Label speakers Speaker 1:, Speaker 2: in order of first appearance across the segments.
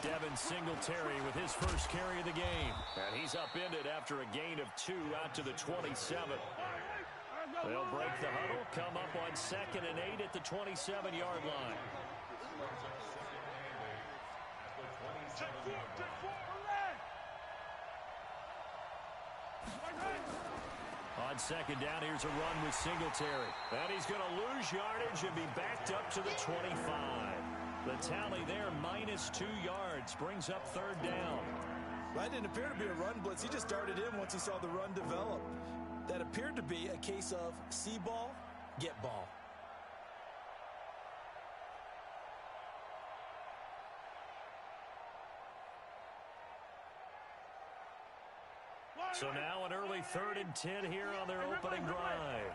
Speaker 1: Devin Singletary with his first carry of the game. And he's upended after a gain of 2 out to the 27. They'll break the huddle, come up on 2nd and 8 at the 27-yard line. On 2nd down, here's a run with Singletary. And he's going to lose yardage and be backed up to the 25. The tally there, -2 yards, brings up 3rd down.
Speaker 2: That didn't appear to be a run blitz. He just darted in once he saw the run develop. That appeared to be a case of see ball, get ball.
Speaker 1: So now an early 3rd and 10 here on their opening drive.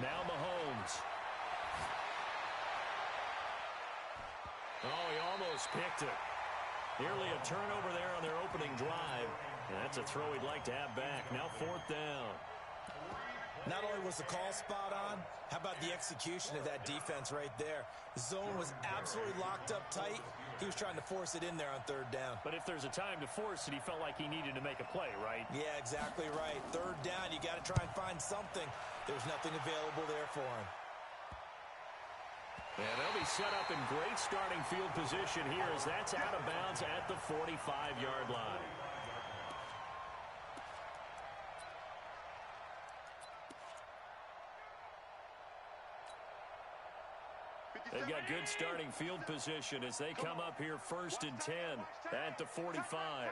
Speaker 1: Now Mahomes. Oh, he almost picked it. Nearly a turnover there on their opening drive. And that's a throw he'd like to have back. Now 4th down.
Speaker 2: Not only was the call spot on, how about the execution of that defense right there? The zone was absolutely locked up tight. He was trying to force it in there on 3rd down.
Speaker 1: But if there's a time to force it, he felt like he needed to make a play, right?
Speaker 2: Yeah, exactly right. 3rd down, you got to try and find something. There's nothing available there for him.
Speaker 1: And they'll be set up in great starting field position here as that's out of bounds at the 45-yard line. They've got good starting field position as they come up here 1st and 10 at the 45.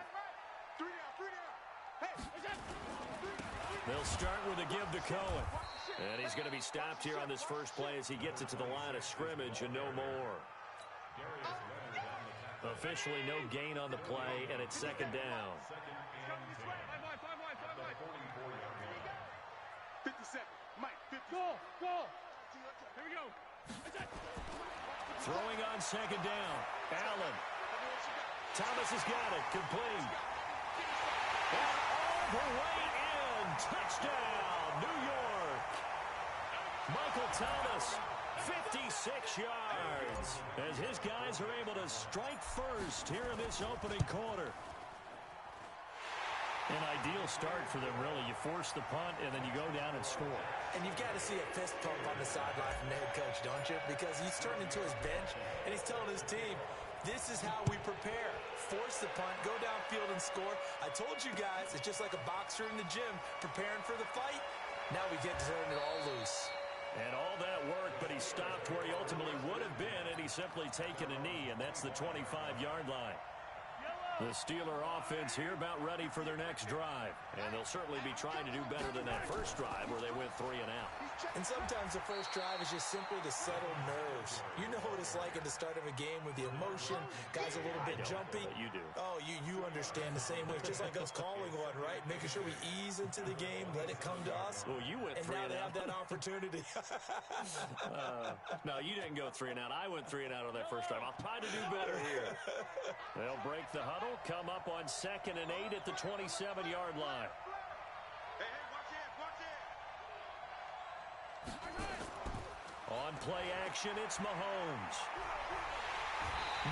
Speaker 1: They'll start with a give to Cohen. And he's going to be stopped here on this first play as he gets it to the line of scrimmage and no more. Officially no gain on the play, and it's 2nd down.
Speaker 3: 57. Mike, 50. Go. Here we go.
Speaker 1: Throwing on 2nd down. Allen. Thomas has got it. Complete. And all the way in. Touchdown, New York. Michael Thomas, 56 yards. As his guys are able to strike first here in this opening quarter. An ideal start for them, really. You force the punt, and then you go down and score.
Speaker 2: And you've got to see a fist pump on the sideline from the head coach, don't you? Because he's turning to his bench, and he's telling his team, this is how we prepare. Force the punt, go downfield and score. I told you guys, it's just like a boxer in the gym preparing for the fight. Now we get to turn it all loose.
Speaker 1: And all that work, but he stopped where he ultimately would have been, and he's simply taken a knee, and that's the 25-yard line. The Steeler offense here about ready for their next drive. And they'll certainly be trying to do better than that first drive where they went 3 and out.
Speaker 2: And sometimes the first drive is just simply to settle nerves. You know what it's like at the start of a game with the emotion. Guys a little bit jumpy.
Speaker 1: But you do.
Speaker 2: Oh, you understand the same way. Just like us calling one, right? Making sure we ease into the game, let it come to us.
Speaker 1: Well, you went 3 and out.
Speaker 2: And now they have that opportunity.
Speaker 1: No, you didn't go 3 and out. I went 3 and out on that first drive. I'll try to do better here. They'll break the huddle. Come up on 2nd and 8 at the 27-yard line.
Speaker 3: Hey, watch it.
Speaker 1: On play action, it's Mahomes.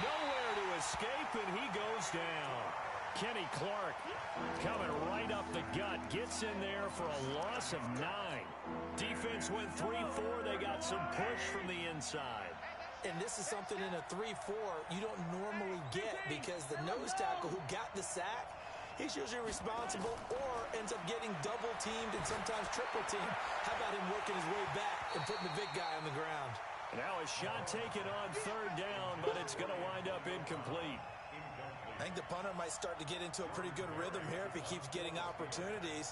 Speaker 1: Nowhere to escape, and he goes down. Kenny Clark coming right up the gut. Gets in there for a loss of 9. Defense went 3-4. They got some push from the inside.
Speaker 2: And this is something in a 3-4 you don't normally get because the nose tackle who got the sack, he's usually responsible or ends up getting double teamed and sometimes triple teamed. How about him working his way back and putting the big guy on the ground?
Speaker 1: Now a shot taken on 3rd down, but it's going to wind up incomplete.
Speaker 2: I think the punter might start to get into a pretty good rhythm here if he keeps getting opportunities.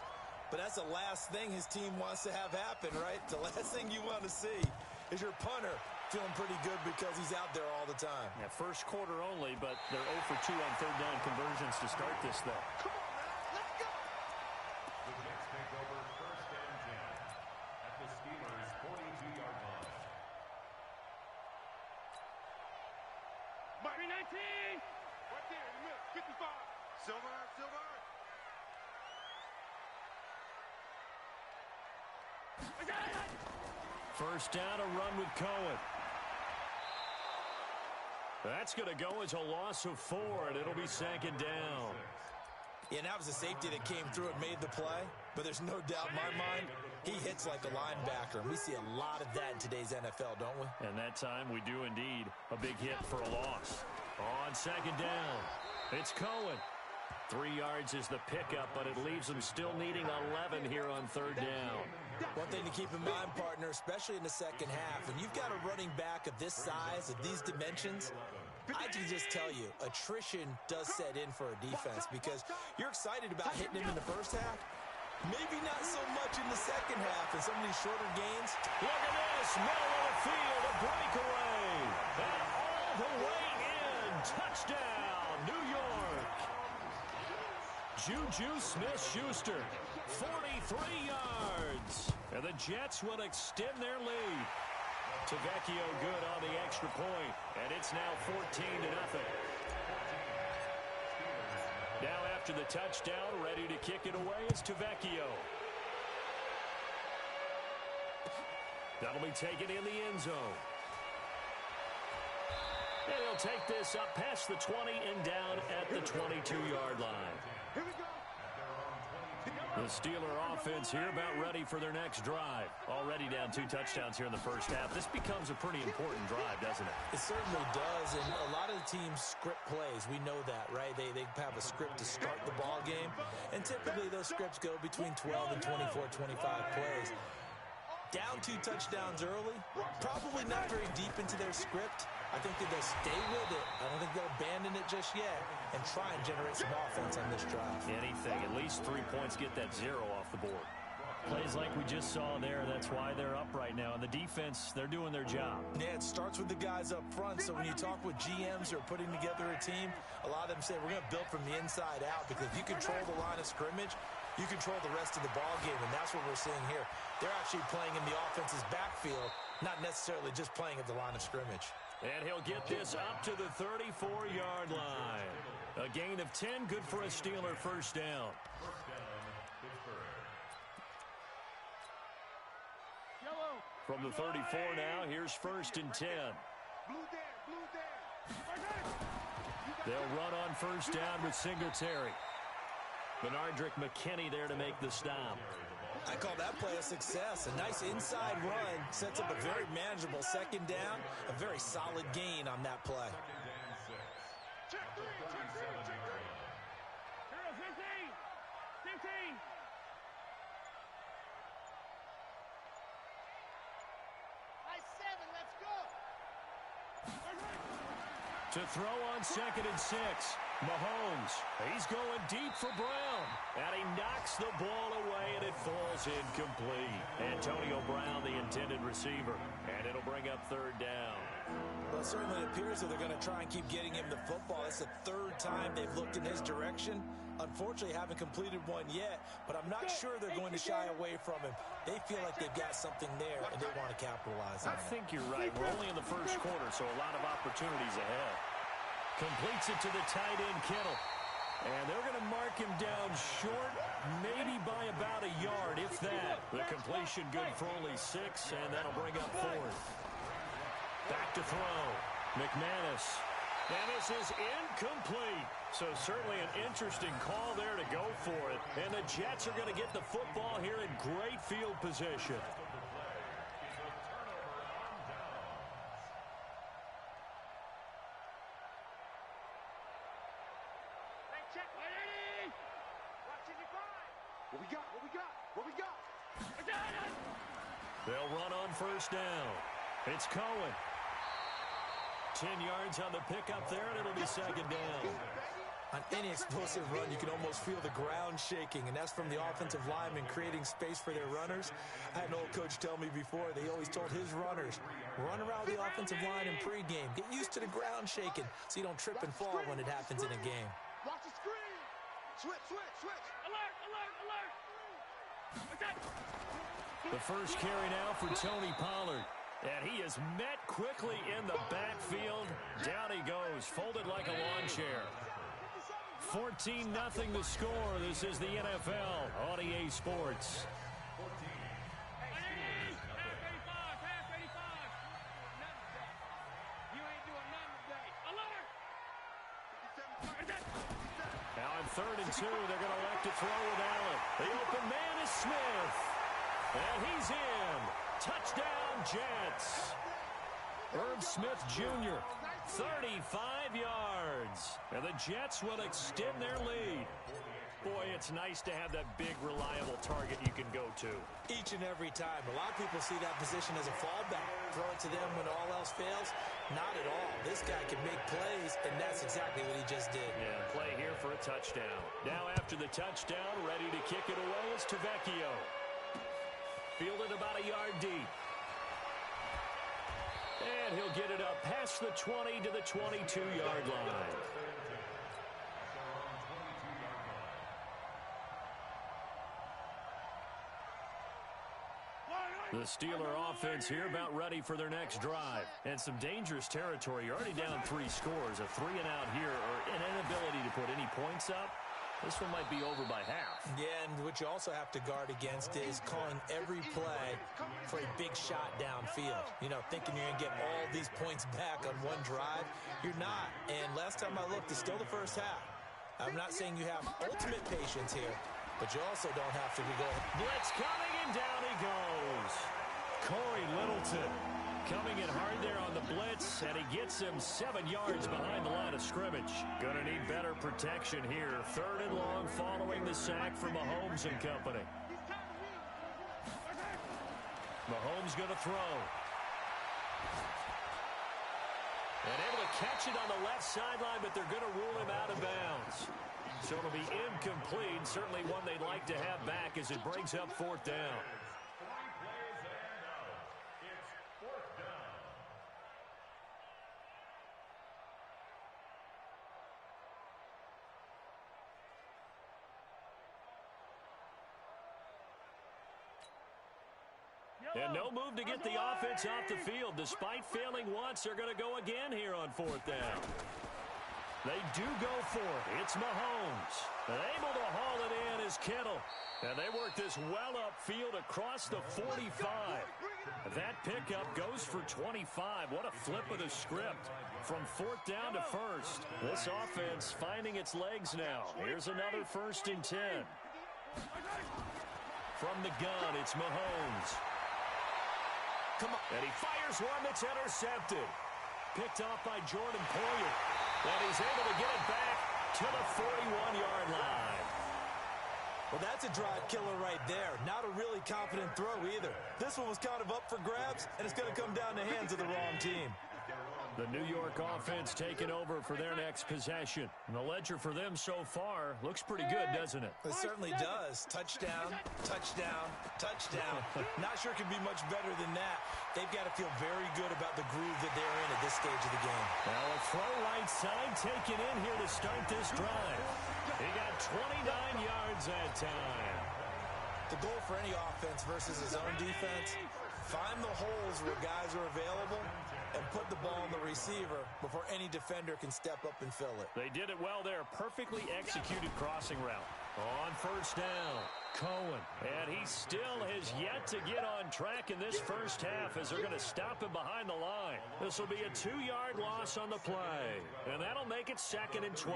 Speaker 2: But that's the last thing his team wants to have happen, right? The last thing you want to see is your punter feeling pretty good because he's out there all the time.
Speaker 1: Yeah, first quarter only, but they're 0 for 2 on 3rd down conversions to start this, though.
Speaker 3: Come on, man. Let's go.
Speaker 4: The Jets take over 1st and 10 at the Steelers' 42-yard line.
Speaker 3: Mike, 19. Right there in the middle. 55. Silver, silver.
Speaker 1: First down, a run with Cohen. That's going to go as a loss of 4, and it'll be second down.
Speaker 2: Yeah, and that was a safety that came through and made the play. But there's no doubt in my mind, he hits like a linebacker. And we see a lot of that in today's NFL, don't we?
Speaker 1: And that time we do indeed. A big hit for a loss. On second down, it's Cohen. 3 yards is the pickup, but it leaves them still needing 11 here on third down.
Speaker 2: One thing to keep in mind, partner, especially in the second half, when you've got a running back of this size, of these dimensions, I can just tell you, attrition does set in for a defense because you're excited about hitting him in the first half. Maybe not so much in the second half in some of these shorter games.
Speaker 1: Look at this, middle of the field, a breakaway. And all the way in, touchdown, New York. Juju Smith-Schuster, 43 yards. And the Jets will extend their lead. Tavecchio good on the extra point, and it's now 14-0. Now after the touchdown, ready to kick it away is Tavecchio. That'll be taken in the end zone. And he'll take this up past the 20 and down at the 22-yard line.
Speaker 3: Here we go.
Speaker 1: The Steeler offense here about ready for their next drive. Already down 2 touchdowns here in the first half. This becomes a pretty important drive, doesn't it?
Speaker 2: It certainly does, and a lot of the teams script plays. We know that, right? They have a script to start the ball game, and typically those scripts go between 12 and 24, 25 plays. Down 2 touchdowns early, probably not very deep into their script. I think that they'll stay with it. I don't think they'll abandon it just yet and try and generate some offense on this drive.
Speaker 1: Anything, at least 3 points, get that 0 off the board. Plays like we just saw there, that's why they're up right now. And the defense, they're doing their job.
Speaker 2: Yeah, it starts with the guys up front. So when you talk with GMs who are putting together a team, a lot of them say we're going to build from the inside out because if you control the line of scrimmage, you control the rest of the ball game, and that's what we're seeing here. They're actually playing in the offense's backfield, not necessarily just playing at the line of scrimmage.
Speaker 1: And he'll get this up to the 34-yard line. A gain of 10, good for a Steeler first down. From the 34 now, here's 1st and 10. They'll run on first down with Singletary. Benardrick McKinney there to make the stop.
Speaker 2: I call that play a success. A nice inside run sets up a very manageable second down. A very solid gain on that play.
Speaker 3: Check 3, check 3, check 3. 15.
Speaker 5: Nice 7, let's go.
Speaker 1: To throw on 2nd and 6. Mahomes, he's going deep for Brown. And he knocks the ball away, and it falls incomplete. Antonio Brown, the intended receiver. And it'll bring up 3rd down.
Speaker 2: Well, it certainly appears that they're going to try and keep getting him the football. That's the 3rd time they've looked in his direction. Unfortunately, haven't completed one yet, but I'm not sure they're going to shy away from him. They feel like they've got something there, and they want to capitalize on it.
Speaker 1: I think you're right. We're only in the first quarter, so a lot of opportunities ahead. Completes it to the tight end, Kittle. And they're going to mark him down short, maybe by about a yard, if that. The completion good for only 6, and that'll bring up 4th. Back to throw. McManus. And this is incomplete. So certainly an interesting call there to go for it. And the Jets are going to get the football here in great field position. They'll run on first down. It's Cohen. 10 yards on the pickup there, and it'll be 2nd down.
Speaker 2: On any explosive run, you can almost feel the ground shaking, and that's from the offensive linemen creating space for their runners. I had an old coach tell me before, they always told his runners, run around the offensive line in pregame. Get used to the ground shaking so you don't trip and fall when it happens in a game.
Speaker 3: Watch the screen. Switch, switch, switch. Alert, alert, alert.
Speaker 1: The first carry now for Tony Pollard. And he is met quickly in the backfield. Down he goes, folded like a lawn chair. 14-0 the score. This is the NFL on EA Sports. Now on 3rd and 2, they're going to elect to throw with Allen. The open man is Smith. And he's in. Touchdown, Jets. Irv Smith Jr., 35 yards. And the Jets will extend their lead. Boy, it's nice to have that big, reliable target you can go to.
Speaker 2: Each and every time. A lot of people see that position as a fallback. Throw it to them when all else fails. Not at all. This guy can make plays, and that's exactly what he just did.
Speaker 1: Yeah, play here for a touchdown. Now after the touchdown, ready to kick it away is Tavecchio. Fielded about a yard deep. And he'll get it up past the 20 to the 22-yard line. The Steeler offense here about ready for their next drive. And some dangerous territory. You're already down 3 scores. A 3-and-out here or an inability to put any points up. This one might be over by half.
Speaker 2: Yeah, and what you also have to guard against is calling every play for a big shot downfield. You know, thinking you're going to get all these points back on one drive. You're not. And last time I looked, it's still the first half. I'm not saying you have ultimate patience here, but you also don't have to be going.
Speaker 1: Blitz coming, and down he goes. Corey Littleton coming in hard there on the blitz, and he gets him 7 yards behind the line of scrimmage. Gonna need better protection here. 3rd and long following the sack from Mahomes and company. Mahomes gonna throw. And able to catch it on the left sideline, but they're gonna rule him out of bounds. So it'll be incomplete. Certainly one they'd like to have back as it brings up 4th down. And no move to get the offense off the field. Despite failing once, they're going to go again here on 4th down. They do go for it. It's Mahomes. And able to haul it in is Kittle. And they work this well upfield across the 45. That pickup goes for 25. What a flip of the script from 4th down to 1st. This offense finding its legs now. Here's another 1st and 10. From the gun, it's Mahomes. Come on. And he fires one that's intercepted. Picked off by Jordan Poyer. And he's able to get it back to the 41-yard line.
Speaker 2: Well, that's a drive killer right there. Not a really confident throw either. This one was kind of up for grabs, and it's going to come down the hands of the wrong team.
Speaker 1: The New York offense taking over for their next possession. And the ledger for them so far looks pretty good, doesn't it?
Speaker 2: It certainly does. Touchdown, touchdown, touchdown. Not sure it can be much better than that. They've got to feel very good about the groove that they're in at this stage of the game.
Speaker 1: Now a throw right side taken in here to start this drive. He got 29 yards that time.
Speaker 2: The goal for any offense versus his own defense, find the holes where guys are available and put the ball on the receiver before any defender can step up and fill it.
Speaker 1: They did it well there. Perfectly executed crossing route. On 1st down, Cohen. And he still has yet to get on track in this first half as they're going to stop him behind the line. This will be a 2-yard loss on the play. And that'll make it 2nd and 12.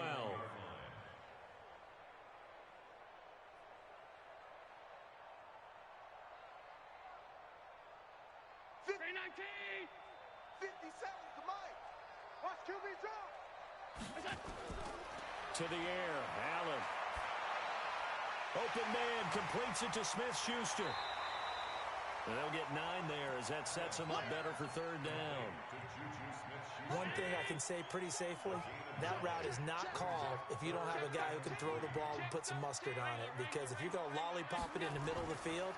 Speaker 3: 57 to Mike. Watch QB drop.
Speaker 1: To the air, Allen. Open man completes it to Smith-Schuster. And they'll get 9 there as that sets them up better for 3rd down.
Speaker 2: One thing I can say pretty safely, that route is not called if you don't have a guy who can throw the ball and put some mustard on it. Because if you're going to lollipop it in the middle of the field,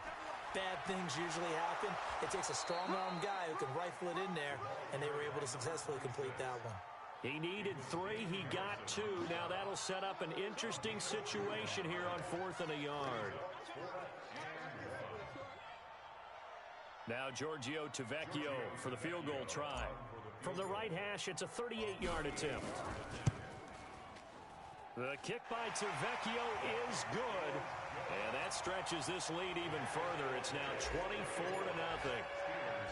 Speaker 2: bad things usually happen. It takes a strong-arm guy who can rifle it in there, and they were able to successfully complete that one.
Speaker 1: He needed 3. He got 2. Now that'll set up an interesting situation here on 4th and a yard. Now Giorgio Tavecchio for the field goal try. From the right hash, it's a 38-yard attempt. The kick by Tavecchio is good. And that stretches this lead even further. It's now 24-0.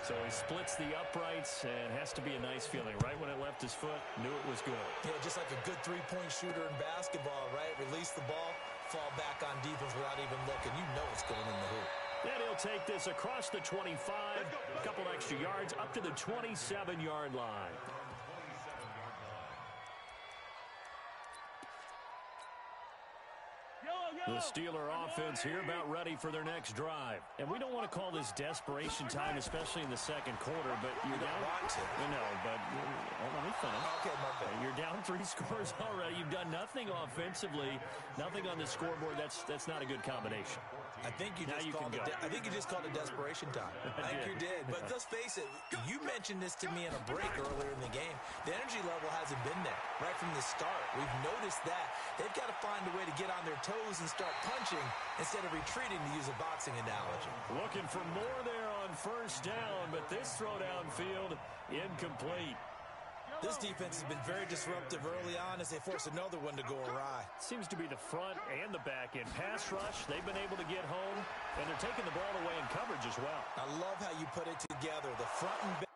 Speaker 1: So he splits the uprights and has to be a nice feeling. Right when it left his foot, knew it was good.
Speaker 2: Yeah, just like a good three-point shooter in basketball, right? Release the ball, fall back on defense without even looking. You know it's going in the hoop.
Speaker 1: Then he'll take this across the 25, a couple extra yards, up to the 27-yard line. The Steeler offense here about ready for their next drive. And we don't want to call this desperation time, especially in the second quarter, but you're down. No, but let me finish.
Speaker 2: Okay, Marco.
Speaker 1: You're down 3 scores already. You've done nothing offensively, nothing on the scoreboard. That's not a good combination.
Speaker 2: I think you just called it desperation time. I think you did. But let's face it, you mentioned this to me in a break earlier in the game. The energy level hasn't been there right from the start. We've noticed that. They've got to find a way to get on their toes and start punching instead of retreating, to use a boxing analogy.
Speaker 1: Looking for more there on first down, but this throw downfield incomplete.
Speaker 2: This defense has been very disruptive early on as they force another one to go awry.
Speaker 1: Seems to be the front and the back end. Pass rush, they've been able to get home, and they're taking the ball away in coverage as well.
Speaker 2: I love how you put it together. The front and back.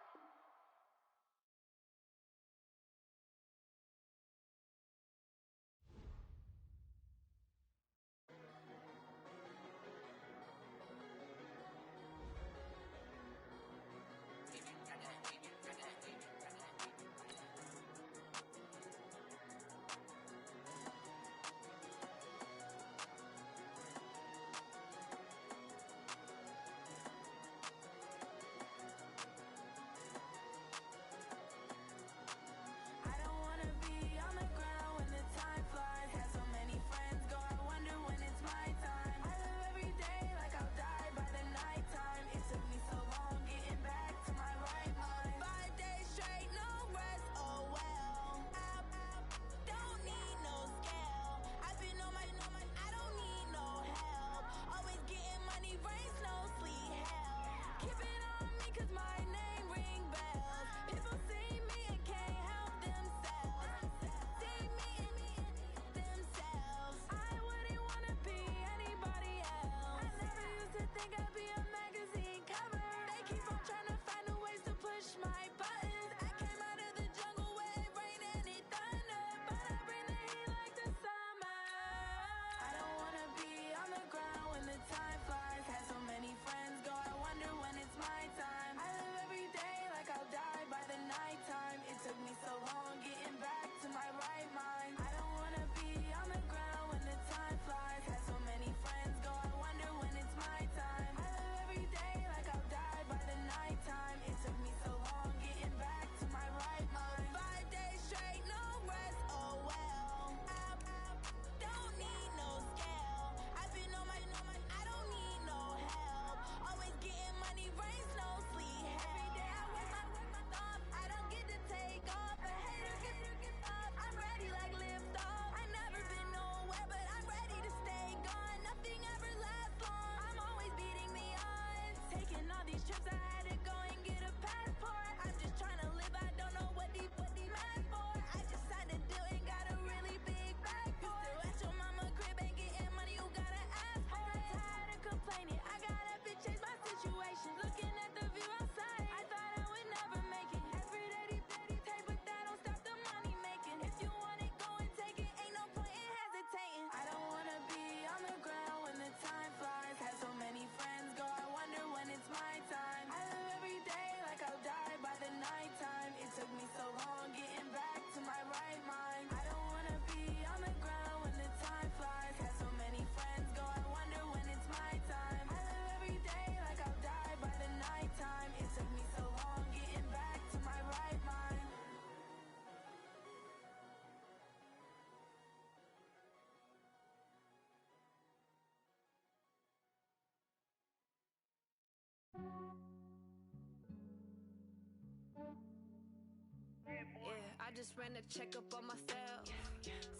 Speaker 6: I just ran a checkup on myself.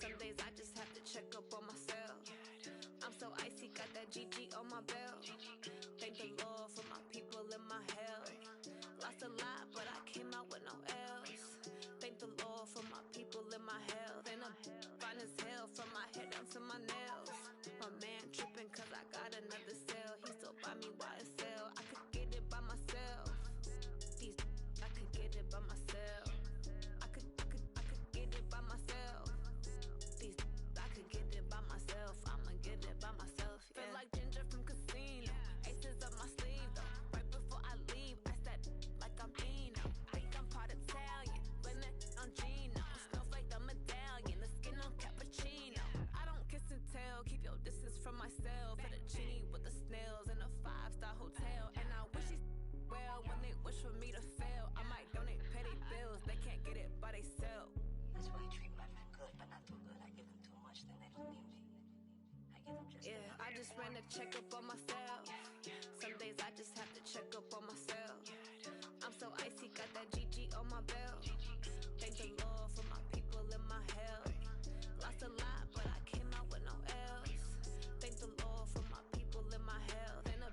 Speaker 6: Some days I just have to check up on myself. I'm so icy, got that GG on my belt. Thank the Lord for my people and my health. Lost a lot, but I came out with no L's. Thank the Lord for my people and my health. And I'm fine as hell from
Speaker 7: too good. I give them too much, then they don't need me. I give them just enough.
Speaker 6: I just ran a checkup on myself. Some days I just have to check up on myself. I'm so icy, got that GG on my belt. Thank the Lord for my people in my health. Lost a lot, but I came out with no L's. Thank the Lord for my people in my health. Been a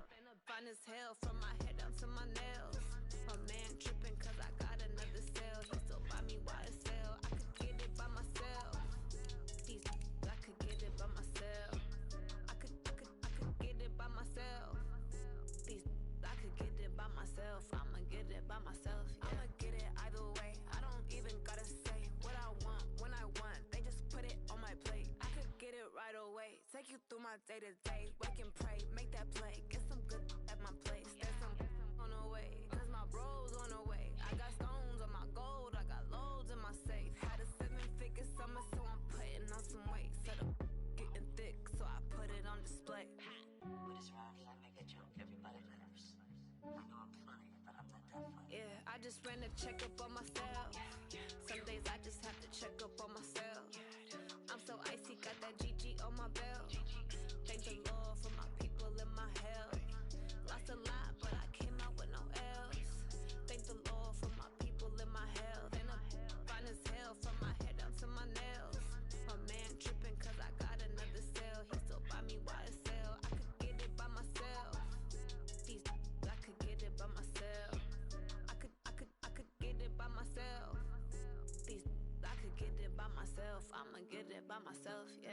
Speaker 6: fine as hell from my head down to my nails. My man tripping cause I got another cell. He still buy me YSL. I could get it by myself. I could get it by myself. I could get it by myself. I could get it by myself. I'ma get it by myself. Yeah. I'ma get it either way. I don't even gotta say what I want when I want. They just put it on my plate. I could get it right away. Take you through my day to day. Wake and pray, make that play. Get some good at my place. There's some on the way. Cause my bro's on the way. I got stones on my gold. I got loads in my safe. Had a 7-figure summer, so I'm putting on some weight. Set up getting thick, so I put it on display.
Speaker 7: With this round here, I make a joke. Everybody laughs. I know I'm funny, but I'm not that funny.
Speaker 6: Yeah, I just ran a checkup on myself. Some days I just have to check up on myself. I'm so icy, got that GG on my belt. Thank the Lord for my people in my health. Lost a lot, but I came out with no L's. Thank the Lord for my people in my health. And I'm fine as hell from my head down to my nails. My man tripping cause I got another cell. He still buy me YSL. I could get it by myself. I could get it by myself. I could get it by myself. I could get it by myself. I'ma get it by myself, yeah.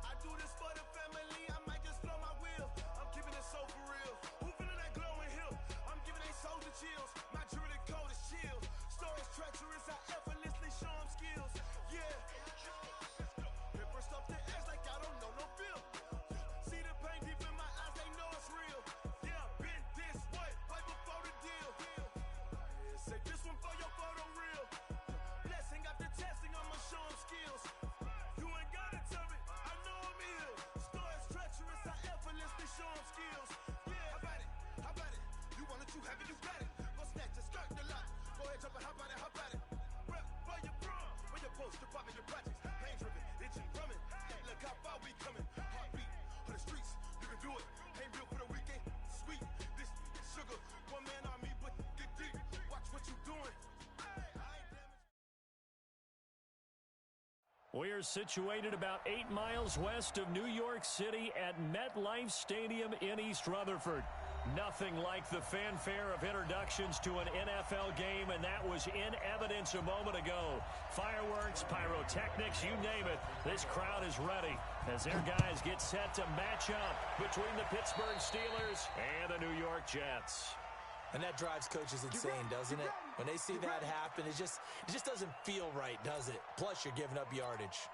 Speaker 8: I do this for the family, I might just blow my wheel. I'm keeping it so for real. Who feeling that glowing hill? I'm giving they soldier chills. My jewelry coat is chill. Stories treacherous, I effortlessly show them skills. Yeah. Paper stuff to act like I don't know no feel. See the pain deep in my eyes, they know it's real. Yeah, been this way, right before the deal. Say this one for your photo reel. Blessing after testing, I'ma show them skills. You ain't gotta tell me, I know I'm ill. Stories treacherous, I effortlessly show them skills. Yeah, how about it? How about it? You want it, you have it, you got it. Go snatch it, skirt the lot. Go ahead, jump it, how about it? How about it? Rep for your prom, when your poster popping your projects. Pain driven, itching, drumming. Look how far we coming. Heartbeat for the streets, you can do it. Ain't real for the weekend, sweet. This sugar, one man army, but get deep. Watch what you doing.
Speaker 1: We are situated about 8 miles west of New York City at MetLife Stadium in East Rutherford. Nothing like the fanfare of introductions to an NFL game, and that was in evidence a moment ago. Fireworks, pyrotechnics, you name it. This crowd is ready as their guys get set to match up between the Pittsburgh Steelers and the New York Jets.
Speaker 2: And that drives coaches insane, doesn't it? When they see that happen, it just doesn't feel right, does it? Plus, you're giving up yardage.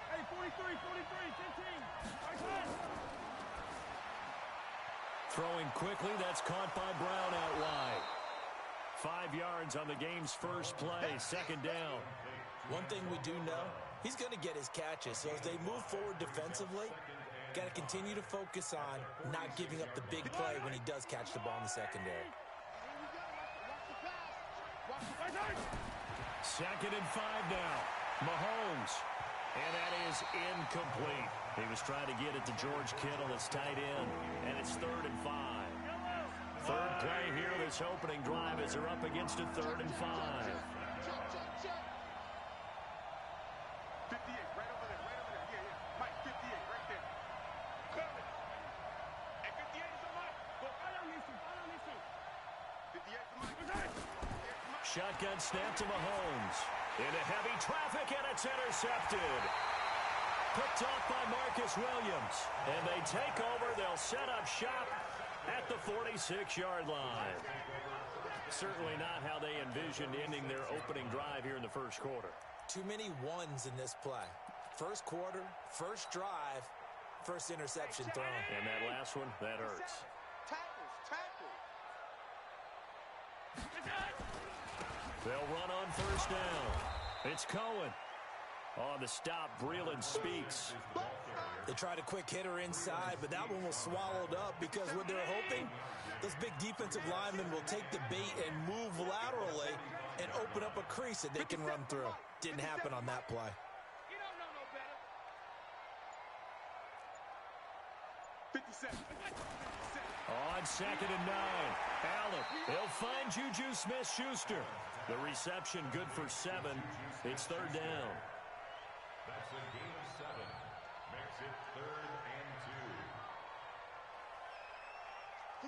Speaker 3: Hey, 43, 15.
Speaker 1: Throwing quickly, that's caught by Brown out wide. 5 yards on the game's first play, second down.
Speaker 2: One thing we do know, he's going to get his catches. So as they move forward defensively, got to continue to focus on not giving up the big play when he does catch the ball in the secondary.
Speaker 1: Second and 5 now. Mahomes. And that is incomplete. He was trying to get it to George Kittle, his tight end, and it's 3rd and 5. Third play here, this opening drive as they're up against a 3rd and 5.
Speaker 3: 58, right over there. Yeah. Mike, 58, right there. Cover it. And 58 is a Mike. Go, follow me, 58 for Mike.
Speaker 1: Shotgun snap to Mahomes. Into heavy traffic, and it's intercepted. Picked off by Marcus Williams. And they take over. They'll set up shop at the 46-yard line. Certainly not how they envisioned ending their opening drive here in the first quarter.
Speaker 2: Too many ones in this play. First quarter, first drive, first interception thrown.
Speaker 1: And that last one, that hurts.
Speaker 3: Tackles.
Speaker 1: They'll run on first down. It's Cohen. On the stop, Breeland speaks.
Speaker 2: They tried a quick hitter inside, but that one was swallowed up because what they're hoping, those big defensive linemen will take the bait and move laterally and open up a crease that they can run through. Didn't happen on that play.
Speaker 3: You don't know no better. 57.
Speaker 1: On 2nd and 9. Allen. He'll find Juju Smith-Schuster. The reception good for 7. It's 3rd down.
Speaker 4: That's a gain of 7. Makes it 3rd and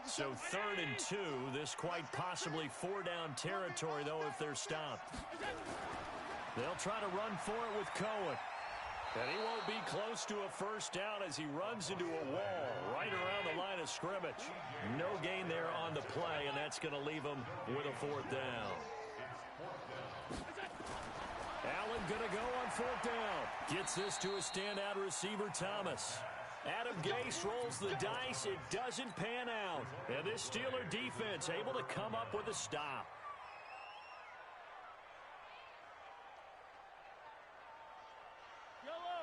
Speaker 4: 2.
Speaker 1: So 3rd and 2. This quite possibly 4-down territory, though, if they're stopped. They'll try to run for it with Cohen. And he won't be close to a first down as he runs into a wall right around the line of scrimmage. No gain there on the play, and that's going to leave him with a 4th down. Allen going to go on 4th down. Gets this to a standout receiver, Thomas. Adam Gase rolls the dice. It doesn't pan out. And this Steeler defense able to come up with a stop.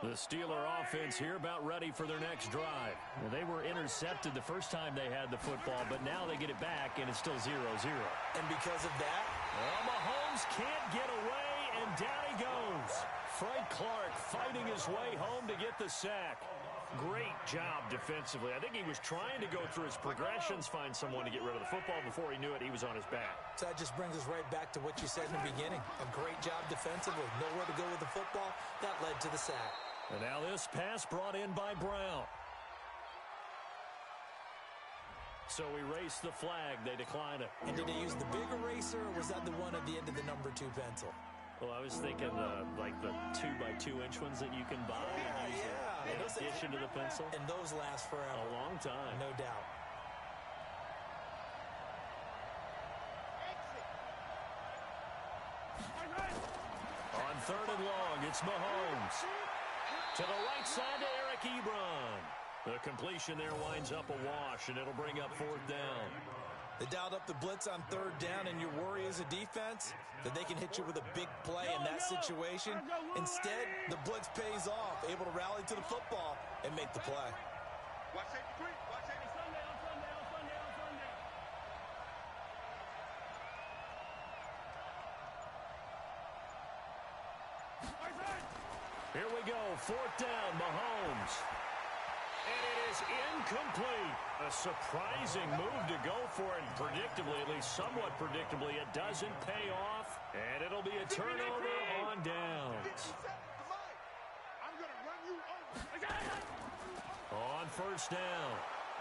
Speaker 1: The Steeler offense here about ready for their next drive. Well, they were intercepted the first time they had the football, but now they get it back, and it's still 0-0.
Speaker 2: And because of that,
Speaker 1: well, Mahomes can't get away, and down he goes. Frank Clark fighting his way home to get the sack. Great job defensively. I think he was trying to go through his progressions, find someone to get rid of the football. Before he knew it, he was on his back.
Speaker 2: So that just brings us right back to what you said in the beginning. A great job defensively. Nowhere to go with the football. That led to the sack.
Speaker 1: And now this pass brought in by Brown. So erase the flag. They decline it.
Speaker 2: And did they use the big eraser, or was that the one at the end of the number 2 pencil?
Speaker 1: Well, I was thinking like the 2x2-inch ones that you can buy.
Speaker 2: Yeah.
Speaker 1: In addition to the pencil.
Speaker 2: And those last forever.
Speaker 1: A long time.
Speaker 2: No doubt.
Speaker 1: On 3rd and long, it's Mahomes. To the right side to Eric Ebron. The completion there winds up a wash, and it'll bring up 4th down.
Speaker 2: They dialed up the blitz on 3rd down, and your worry as a defense that they can hit you with a big play in that situation. Instead, the blitz pays off, able to rally to the football and make the play.
Speaker 3: Watch safety 3. Watch safety Sunday.
Speaker 1: Here we go, 4th down, Mahomes. And it is incomplete. A surprising move to go for it, and predictably, at least somewhat predictably, it doesn't pay off, and it'll be a turnover on downs.
Speaker 3: I'm going to run you over.
Speaker 1: On 1st down,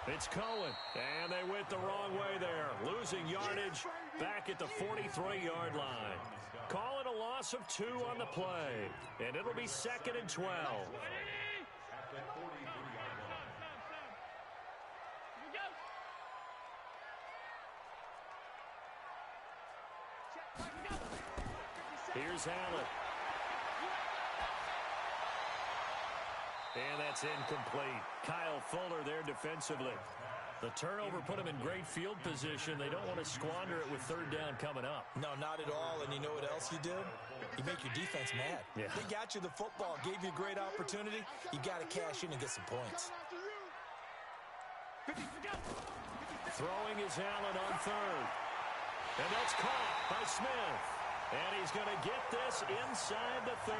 Speaker 1: it's Cohen, and they went the wrong way there, losing yardage back at the 43-yard line. Call it a loss of 2 on the play, and it'll be 2nd and 12. Here's Allen. And that's incomplete. Kyle Fuller there defensively. The turnover put them in great field position. They don't want to squander it with 3rd down coming up.
Speaker 2: No, not at all. And you know what else you do? You make your defense mad.
Speaker 1: Yeah.
Speaker 2: They got you the football, gave you a great opportunity. You got to cash in and get some points.
Speaker 1: Throwing is Allen on 3rd. And that's caught by Smith. And he's going to get this inside the 30.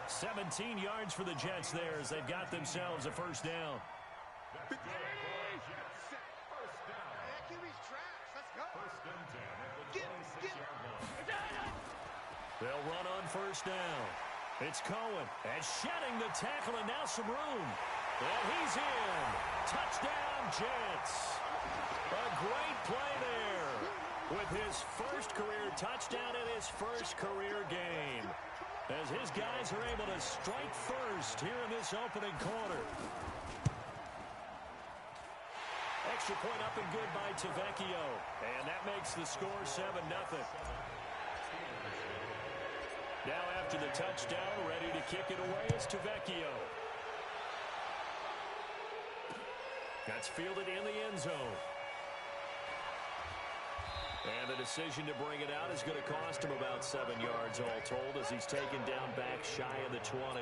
Speaker 1: 17 yards for the Jets there as they've got themselves a 1st down. They'll run on 1st down. It's Cohen. And shedding the tackle, and now some room. And he's in. Touchdown, Jets. A great play there with his first career touchdown in his first career game, as his guys are able to strike first here in this opening quarter. Extra point up and good by Tavecchio, and that makes the score 7-0. Now after the touchdown, ready to kick it away is Tavecchio. That's fielded in the end zone. And the decision to bring it out is going to cost him about 7 yards all told as he's taken down back shy of the 20.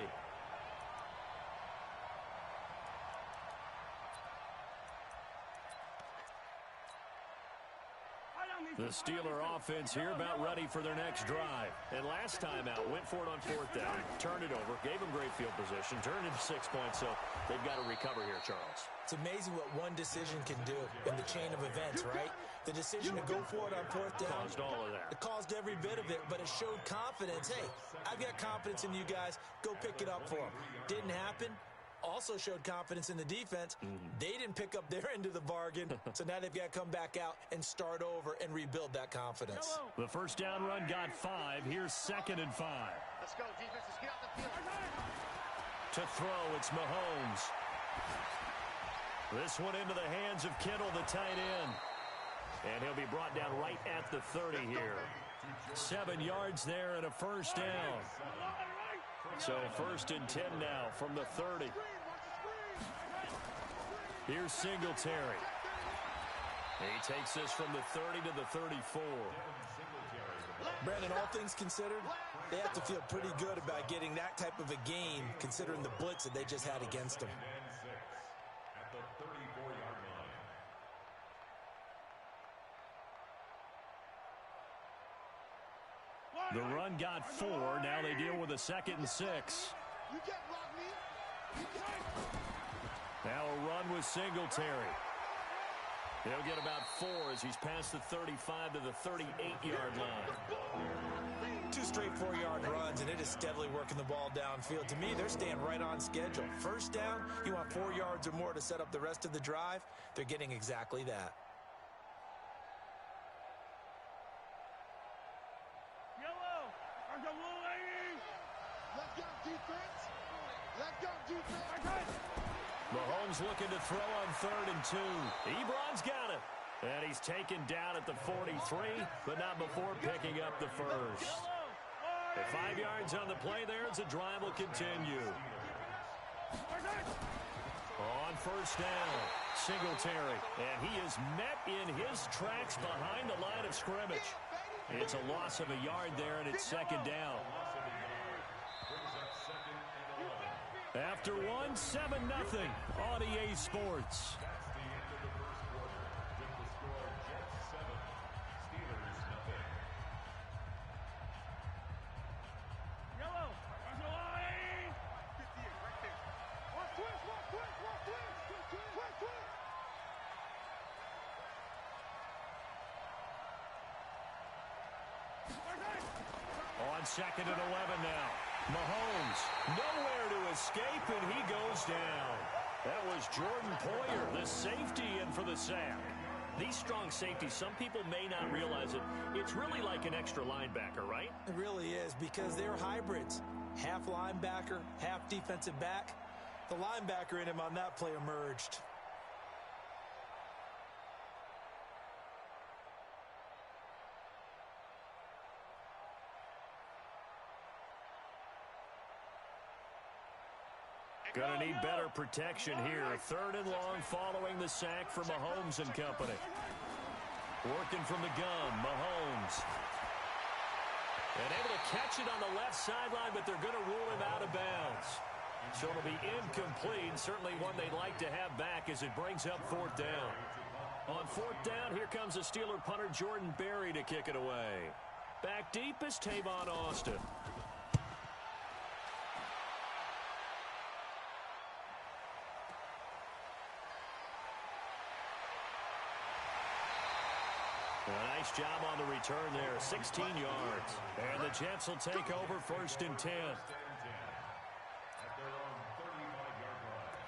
Speaker 1: The Steeler offense here about ready for their next drive. And last time out, went for it on 4th down, turned it over, gave them great field position, turned into 6 points, so they've got to recover here, Charles.
Speaker 2: It's amazing what one decision can do in the chain of events, right? The decision to go for it on 4th down.
Speaker 1: Caused all of that.
Speaker 2: It caused every bit of it, but it showed confidence. Hey, I've got confidence in you guys. Go pick it up for them. Didn't happen. Also showed confidence in the defense. They didn't pick up their end of the bargain, so now they've got to come back out and start over and rebuild that confidence.
Speaker 1: The first down run got 5. Here's 2nd and 5.
Speaker 5: Let's go, defense. Let's get out the field.
Speaker 1: To throw, it's Mahomes. This one into the hands of Kittle, the tight end. And he'll be brought down right at the 30 here. 7 yards there and a first down. So 1st and 10 now from the 30. Here's Singletary. He takes this from the 30 to the 34.
Speaker 2: Brandon, all things considered, they have to feel pretty good about getting that type of a game considering the blitz that they just had against them.
Speaker 4: At the 34-yard line.
Speaker 1: The run got 4. Now they deal with a 2nd and 6.
Speaker 5: You get Rodney.
Speaker 1: Now a run with Singletary. He'll get about 4 as he's past the 35 to the 38-yard line.
Speaker 2: 2 straight 4-yard runs, and it is steadily working the ball downfield. To me, they're staying right on schedule. First down, you want 4 yards or more to set up the rest of the drive. They're getting exactly that.
Speaker 5: Let's go, defense. Let's go, defense.
Speaker 1: Mahomes looking to throw on 3rd and 2. Ebron's got it. And he's taken down at the 43, but not before picking up the first. The 5 yards on the play there as the drive will continue. On first down, Singletary. And he is met in his tracks behind the line of scrimmage. It's a loss of a yard there, and it's 2nd down. After 1, 7-0 on EA Sports. On 2nd and 11 now. Mahomes nowhere to escape, and he goes down. That was Jordan Poyer, the safety, in for the sack. These strong safeties, some people may not realize it. It's really like an extra linebacker, right?
Speaker 2: It really is, because they're hybrids. Half linebacker, half defensive back. The linebacker in him on that play emerged.
Speaker 1: Gonna need better protection here. 3rd and long following the sack for Mahomes and company. Working from the gun, Mahomes. And able to catch it on the left sideline, but they're going to rule him out of bounds. So it'll be incomplete. Certainly one they'd like to have back as it brings up 4th down. On 4th down, here comes the Steeler punter Jordan Berry to kick it away. Back deep is Tavon Austin. A nice job on the return there, 16 yards. And the Jets will take over 1st and 10.
Speaker 4: At their own 35-yard line.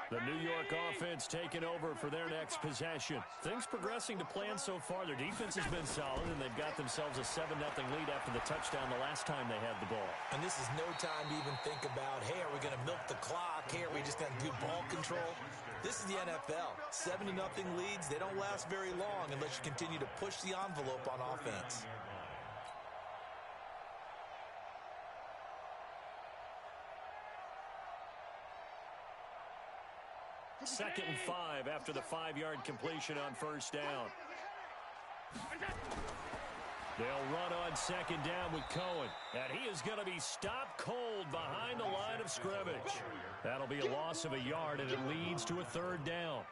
Speaker 1: The New York offense taking over for their next possession. Things progressing to plan so far. Their defense has been solid, and they've got themselves a 7-0 lead after the touchdown the last time they had the ball.
Speaker 2: And this is no time to even think about, hey, are we going to milk the clock? Hey, are we just going to do ball control? This is the NFL. 7-0 leads, they don't last very long unless you continue to push the envelope on offense.
Speaker 1: 2nd and 5 after the 5-yard completion on first down. They'll run on 2nd down with Cohen. And he is going to be stopped cold behind the line of scrimmage. That'll be a loss of a yard, and it leads to a 3rd down.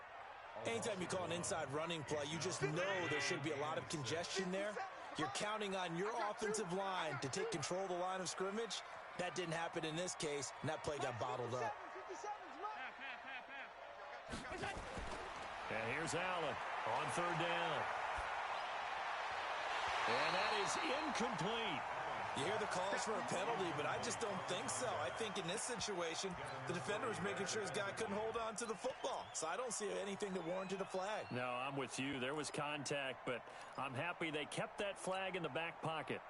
Speaker 2: Anytime you call an inside running play, you just know there should be a lot of congestion there. You're counting on your offensive line to take control of the line of scrimmage. That didn't happen in this case, and that play got bottled up.
Speaker 1: And here's Allen on 3rd down. And that is incomplete.
Speaker 2: You hear the calls for a penalty, but I just don't think so. I think in this situation, the defender was making sure his guy couldn't hold on to the football. So I don't see anything that warranted a flag.
Speaker 1: No, I'm with you. There was contact, but I'm happy they kept that flag in the back pocket.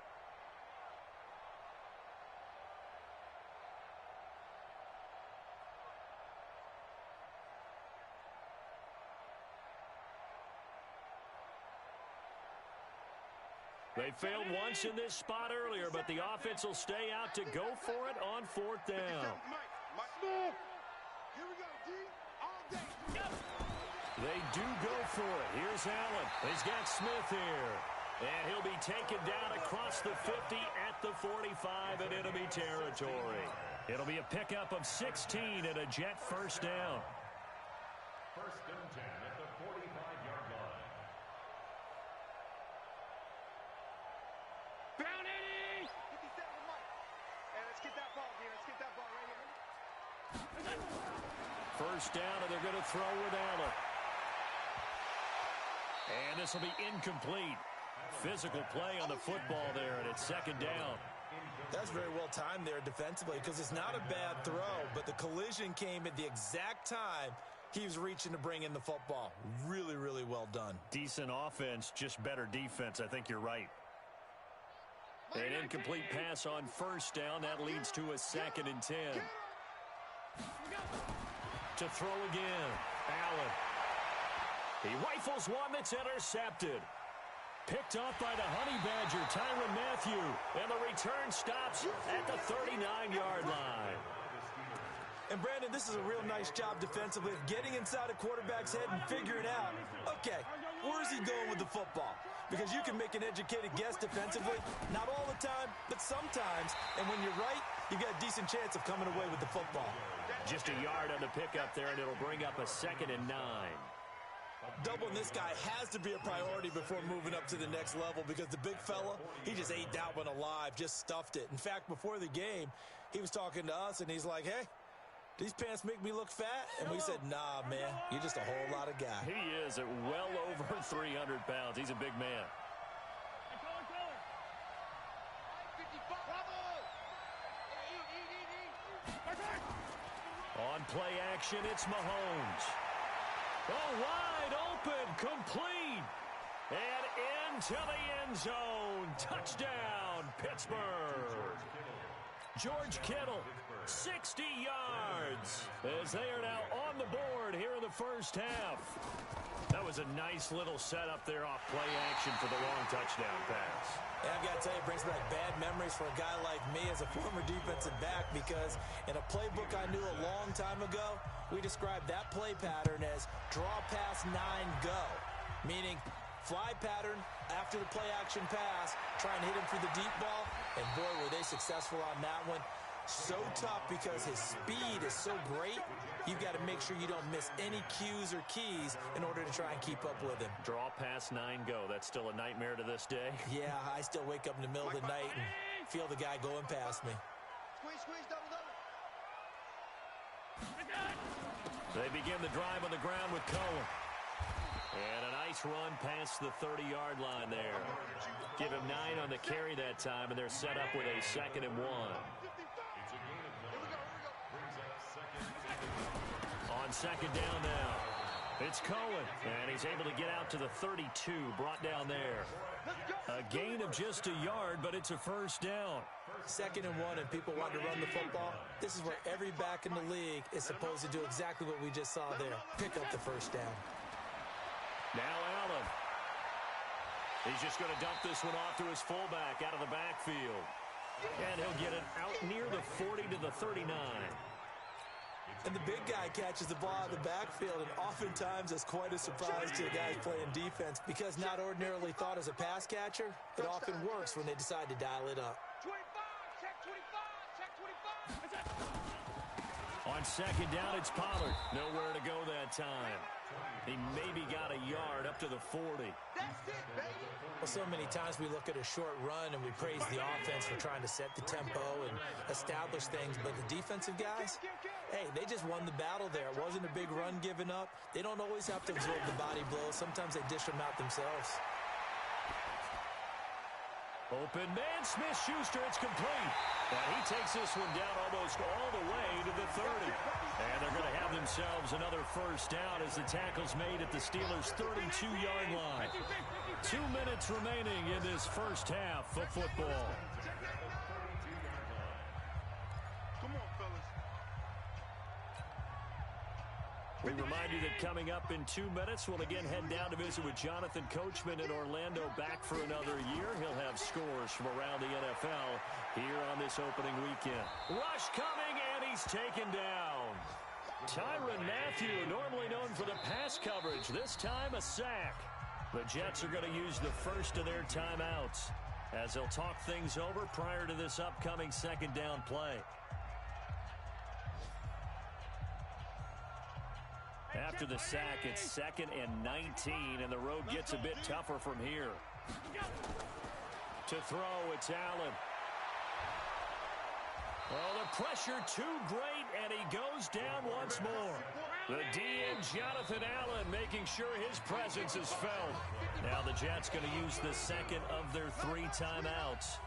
Speaker 1: They failed once in this spot earlier, but the offense will stay out to go for it on 4th down.
Speaker 5: Here we go, D. All day.
Speaker 1: They do go for it. Here's Allen. He's got Smith here. And he'll be taken down across the 50 at the 45 in enemy territory. It'll be a pickup of 16 and a Jet 1st down.
Speaker 4: 1st and 10 at the 45-yard line.
Speaker 3: Down 80!
Speaker 5: 57 with Mike. Hey, let's get that ball here. Let's get that ball right here.
Speaker 1: 1st down, and they're going to throw with Allen. And this will be incomplete. Physical play on the football there, and it's 2nd down.
Speaker 2: That's very well timed there defensively because it's not a bad throw, but the collision came at the exact time he was reaching to bring in the football. Really, really well done.
Speaker 1: Decent offense, just better defense. I think you're right. An incomplete pass on 1st down. That leads to a 2nd and 10. To throw again. Allen. He rifles one that's intercepted. Picked off by the Honey Badger, Tyrann Mathieu. And the return stops at the 39-yard line.
Speaker 2: And, Brandon, this is a real nice job defensively of getting inside a quarterback's head and figuring out, okay, where's he going with the football? Because you can make an educated guess defensively, not all the time, but sometimes. And when you're right, you've got a decent chance of coming away with the football.
Speaker 1: Just a yard on the pickup there, and it'll bring up a 2nd and 9.
Speaker 2: Doubling this guy has to be a priority before moving up to the next level because the big fella, he just ate that one alive, just stuffed it. In fact, before the game, he was talking to us, and he's like, hey, these pants make me look fat? And we said, nah, man, you're just a whole lot of guy.
Speaker 1: He is at well over 300 pounds. He's a big man. On play action, it's Mahomes. Oh, wide open, complete. And into the end zone. Touchdown, Pittsburgh. George Kittle, 60 yards, as they are now on the board here in the 1st half. That was a nice little setup there off play action for the long touchdown pass.
Speaker 2: And I've got to tell you, it brings back bad memories for a guy like me as a former defensive back because in a playbook I knew a long time ago, we described that play pattern as draw pass 9 go, meaning fly pattern after the play action pass, try and hit him for the deep ball, and boy, were they successful on that one. So tough because his speed is so great, you've got to make sure you don't miss any cues or keys in order to try and keep up with him.
Speaker 1: Draw pass 9 go. That's still a nightmare to this day.
Speaker 2: Yeah, I still wake up in the middle of the night and feel the guy going past me.
Speaker 5: Squeeze, double.
Speaker 1: They begin the drive on the ground with Cohen. And a nice run past the 30-yard line there. Give him 9 on the carry that time, and they're set up with a 2nd and 1. On 2nd down now, it's Cohen, and he's able to get out to the 32, brought down there. A gain of just a yard, but it's a 1st down.
Speaker 2: 2nd and 1, and people want to run the football. This is where every back in the league is supposed to do exactly what we just saw there. Pick up the 1st down.
Speaker 1: Now Allen. He's just going to dump this one off to his fullback out of the backfield. And he'll get it out near the 40 to the 39.
Speaker 2: And the big guy catches the ball out of the backfield, and oftentimes that's quite a surprise to the guys playing defense because not ordinarily thought as a pass catcher, it often works when they decide to dial it up.
Speaker 5: 25, check 25, check 25.
Speaker 1: On second down, it's Pollard. Nowhere to go that time. He maybe got a yard up to the 40.
Speaker 5: That's it, baby.
Speaker 2: Well, so many times we look at a short run and we praise the offense for trying to set the tempo and establish things, but the defensive guys, hey, they just won the battle there. It wasn't a big run given up. They don't always have to absorb the body blows. Sometimes they dish them out themselves.
Speaker 1: Open man, Smith-Schuster, it's complete. And he takes this one down almost all the way to the 30. And they're going to have themselves another first down as the tackle's made at the Steelers' 32-yard line. 2 minutes remaining in this first half of football.
Speaker 3: Come on, fellas.
Speaker 1: We remind you that coming up in 2 minutes, we'll again head down to visit with Jonathan Coachman in Orlando, back for another year. He'll have scores from around the NFL here on this opening weekend. Rush coming, and he's taken down. Tyrann Mathieu, normally known for the pass coverage, this time a sack. The Jets are going to use the first of their timeouts as they'll talk things over prior to this upcoming second down play. After the sack, it's 2nd and 19, and the road gets a bit tougher from here. To throw, it's Allen. Well, the pressure too great, and he goes down once more. The DN, Jonathan Allen, making sure his presence is felt. Now the Jets going to use the second of their 3 timeouts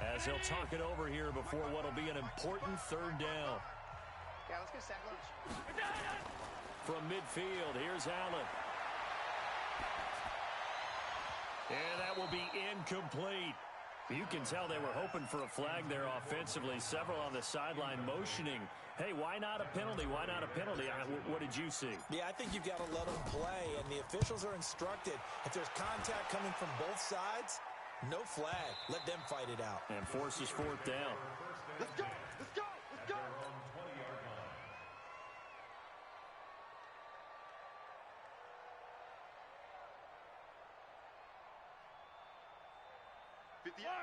Speaker 1: as they'll talk it over here before what will be an important third down.
Speaker 5: Yeah, let's get sack lunch.
Speaker 1: From midfield, here's Allen. And that will be incomplete. You can tell they were hoping for a flag there offensively. Several on the sideline motioning. Hey, why not a penalty? Why not a penalty? What did you see?
Speaker 2: Yeah, I think you've got to let them play, and the officials are instructed. If there's contact coming from both sides, no flag. Let them fight it out.
Speaker 1: And forces 4th down.
Speaker 5: Let's go, let's go, let's go.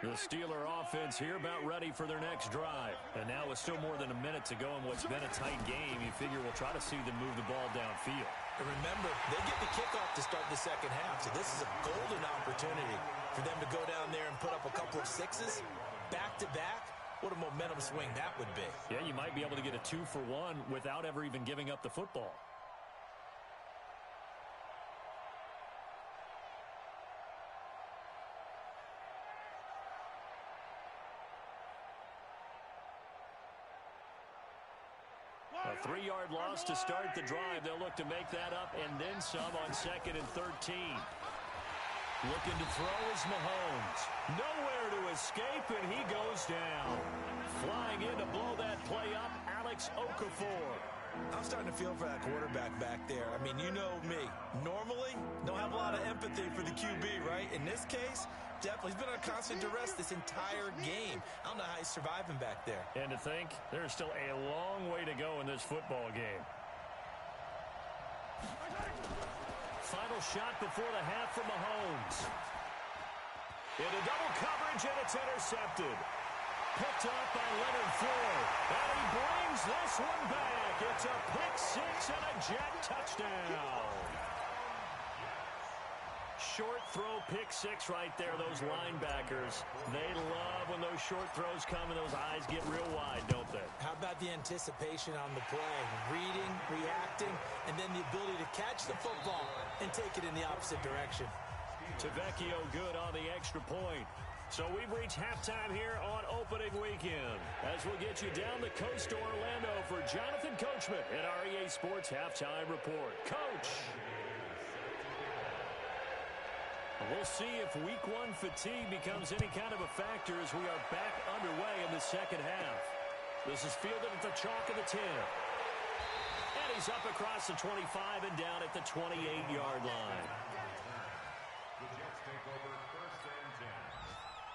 Speaker 1: The Steeler offense here about ready for their next drive. And now with still more than a minute to go in what's been a tight game, you figure we'll try to see them move the ball downfield.
Speaker 2: And remember, they get the kickoff to start the second half, so this is a golden opportunity for them to go down there and put up a couple of sixes back-to-back. What a momentum swing that would be.
Speaker 1: Yeah, you might be able to get a 2-for-1 without ever even giving up the football. A 3-yard loss to start the drive. They'll look to make that up and then some on 2nd and 13. Looking to throw is Mahomes. Nowhere to escape, and he goes down. Flying in to blow that play up, Alex Okafor.
Speaker 2: I'm starting to feel for that quarterback back there. I mean, you know me. Normally, don't have a lot of empathy for the QB, right? In this case, definitely. He's been under constant duress this entire game. I don't know how he's surviving back there.
Speaker 1: And to think, there's still a long way to go in this football game. Final shot before the half from Mahomes. Into double coverage, and it's intercepted. Picked up by Leonard Floyd. And he brings this one back. It's a pick 6 and a Jet touchdown. Short throw, pick 6 right there. Those linebackers, they love when those short throws come and those eyes get real wide, don't they?
Speaker 2: How about the anticipation on the play? Reading, reacting, and then the ability to catch the football and take it in the opposite direction.
Speaker 1: Tavecchio good on the extra point. So we've reached halftime here on opening weekend as we'll get you down the coast to Orlando for Jonathan Coachman at our EA Sports Halftime Report. Coach! We'll see if Week 1 fatigue becomes any kind of a factor as we are back underway in the second half. This is fielded at the chalk of the 10. And he's up across the 25 and down at the 28-yard line.
Speaker 4: The Jets take over 1st and 10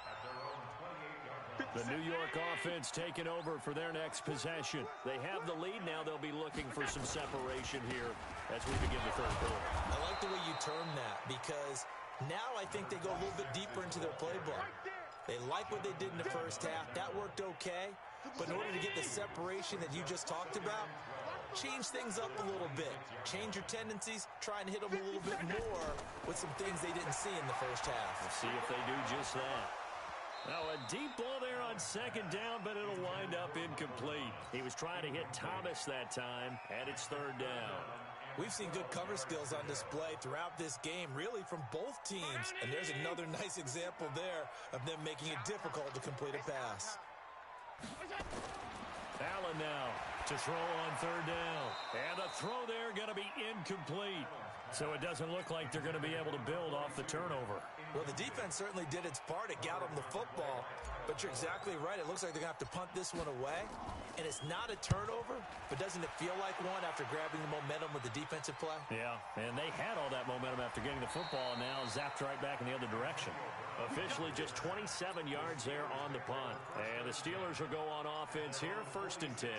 Speaker 4: at their own 28-yard line.
Speaker 1: The New York offense taking over for their next possession. They have the lead now. They'll be looking for some separation here as we begin the third quarter.
Speaker 2: I like the way you term that because now I think they go a little bit deeper into their playbook. They like what they did in the first half. That worked okay. But in order to get the separation that you just talked about, change things up a little bit. Change your tendencies. Try and hit them a little bit more with some things they didn't see in the first half.
Speaker 1: We'll see if they do just that. Now a deep ball there on second down, but it'll wind up incomplete. He was trying to hit Thomas that time, and it's third down.
Speaker 2: We've seen good cover skills on display throughout this game, really from both teams. And there's another nice example there of them making it difficult to complete a pass.
Speaker 1: Allen now to throw on third down. And the throw there going to be incomplete. So it doesn't look like they're going to be able to build off the turnover.
Speaker 2: Well, the defense certainly did its part. It got them the football. But you're exactly right. It looks like they're going to have to punt this one away. And it's not a turnover, but doesn't it feel like one after grabbing the momentum with the defensive play?
Speaker 1: Yeah, and they had all that momentum after getting the football, and now zapped right back in the other direction. Officially just 27 yards there on the punt. And the Steelers will go on offense here, 1st and 10.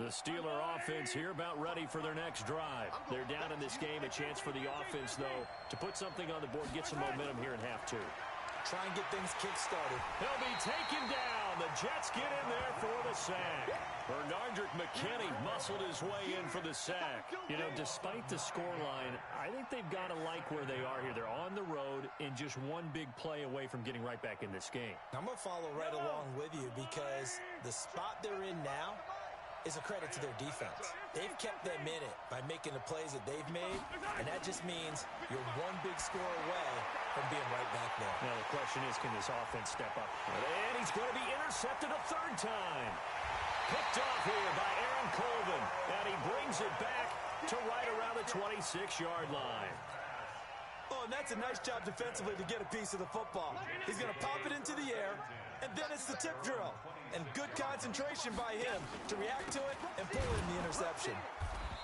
Speaker 1: The Steeler offense here about ready for their next drive. They're down in this game. A chance for the offense, though, to put something on the board, get some momentum here in half two.
Speaker 2: Try and get things kick-started.
Speaker 1: He'll be taken down. The Jets get in there for the sack. Bernardrick McKinney muscled his way in for the sack. You know, despite the scoreline, I think they've got to like where they are here. They're on the road and just one big play away from getting right back in this game.
Speaker 2: I'm going to follow right along with you because the spot they're in now is a credit to their defense. They've kept them in it by making the plays that they've made, and that just means you're one big score away from being right back there.
Speaker 1: Now the question is, can this offense step up? And he's going to be intercepted a third time. Picked off here by Aaron Colvin, and he brings it back to right around the 26-yard line.
Speaker 2: Oh, and that's a nice job defensively to get a piece of the football. He's going to pop it into the air, and then it's the tip drill. And good concentration by him to react to it and pull in the interception.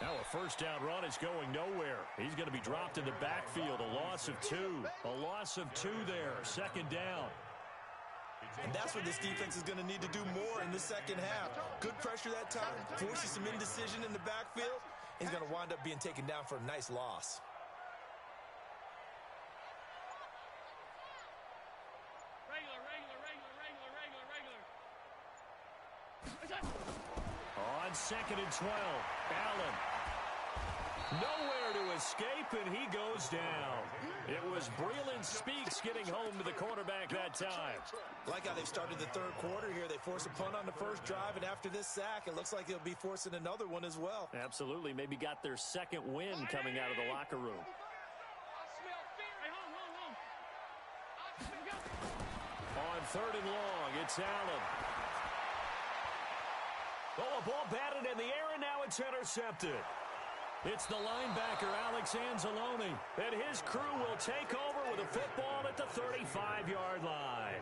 Speaker 1: Now a first down run is going nowhere. He's going to be dropped in the backfield. A loss of 2. A loss of 2 there. 2nd down.
Speaker 2: And that's what this defense is going to need to do more in the second half. Good pressure that time. Forces some indecision in the backfield. He's going to wind up being taken down for a nice loss.
Speaker 1: On 2nd and 12, Allen. Nowhere to escape, and he goes down. It was Breeland Speaks getting home to the quarterback that time.
Speaker 2: Like how they've started the third quarter here. They force a punt on the first drive, and after this sack, it looks like they'll be forcing another one as well.
Speaker 1: Absolutely. Maybe got their second win coming out of the locker room. On 3rd and long, it's Allen. Oh, a ball batted in the air, and now it's intercepted. It's the linebacker, Alex Anzalone, and his crew will take over with a football at the 35-yard line.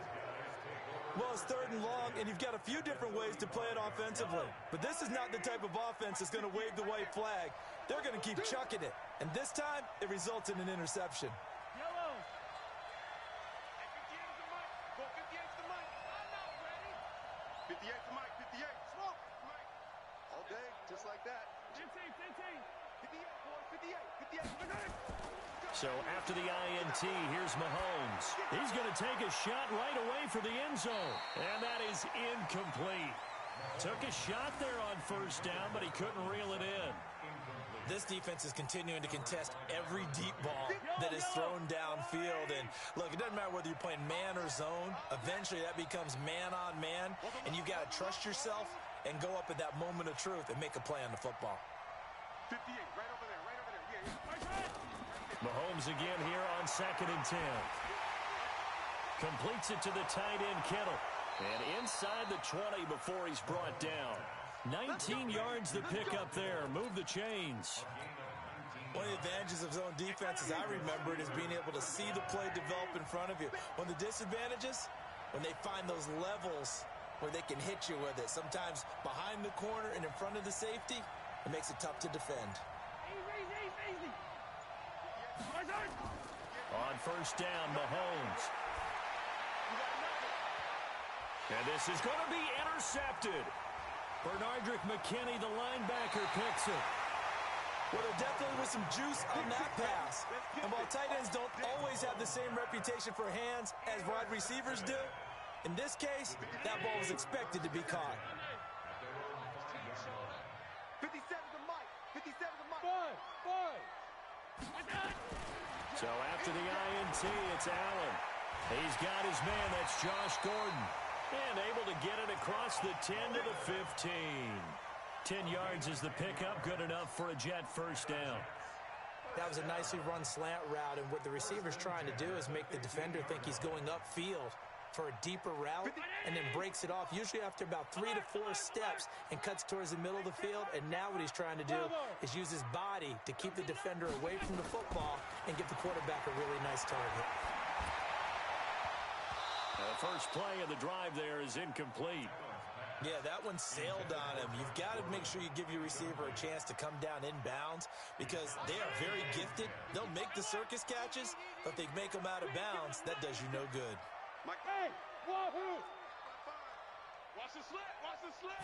Speaker 2: Well, it's 3rd and long, and you've got a few different ways to play it offensively. But this is not the type of offense that's going to wave the white flag. They're going to keep chucking it. And this time, it results in an interception.
Speaker 5: Yellow. 58's the mic. 58's the mic. I'm not ready. 58's the mic. 58. Smoke. Mic. All day, just like that. 15. 58, boy. 58. 58.
Speaker 1: So after the INT, here's Mahomes. He's going to take a shot right away for the end zone. And that is incomplete. Took a shot there on first down, but he couldn't reel it in.
Speaker 2: This defense is continuing to contest every deep ball that is thrown downfield. And look, it doesn't matter whether you're playing man or zone. Eventually, that becomes man on man. And you got to trust yourself and go up at that moment of truth and make a play on the football.
Speaker 5: 58, right over there. Yeah.
Speaker 1: Mahomes again here on 2nd and 10. Completes it to the tight end, Kittle. And inside the 20 before he's brought down. 19 yards to pick up there. Move the chains.
Speaker 2: One of the advantages of zone defense, as I remember it, is being able to see the play develop in front of you. One of the disadvantages, when they find those levels where they can hit you with it. Sometimes behind the corner and in front of the safety, it makes it tough to defend.
Speaker 1: On first down, Mahomes. And this is going to be intercepted. Bernardrick McKinney, the linebacker, picks it.
Speaker 2: Well, there definitely was some juice on that pass. And while tight ends don't always have the same reputation for hands as wide receivers do, in this case, that ball was expected to be caught.
Speaker 5: 57 to Mike. 57 to Mike.
Speaker 3: Five.
Speaker 1: So after the INT, it's Allen. He's got his man. That's Josh Gordon. And able to get it across the 10 to the 15. 10 yards is the pickup. Good enough for a Jet first down.
Speaker 2: That was a nicely run slant route, and what the receiver's trying to do is make the defender think he's going upfield for a deeper route, and then breaks it off, usually after about 3 to 4 steps, and cuts towards the middle of the field. And now what he's trying to do is use his body to keep the defender away from the football and give the quarterback a really nice target.
Speaker 1: The first play of the drive there is incomplete.
Speaker 2: Yeah, that one sailed on him. You've got to make sure you give your receiver a chance to come down inbounds because they are very gifted. They'll make the circus catches, but if they make them out of bounds, that does you no good.
Speaker 3: Mike, hey, wahoo! Watch the slant, watch the slant.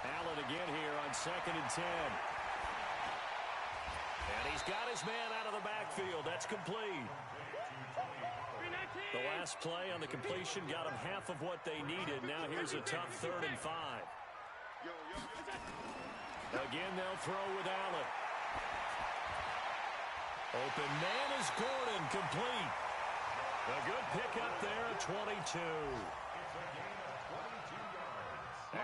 Speaker 1: Allen again here on 2nd and 10. And he's got his man out of the backfield. That's complete. The last play on the completion got them half of what they needed. Now here's a tough 3rd and 5. Again, they'll throw with Allen. Open man is Gordon, complete. A good pickup there at 22.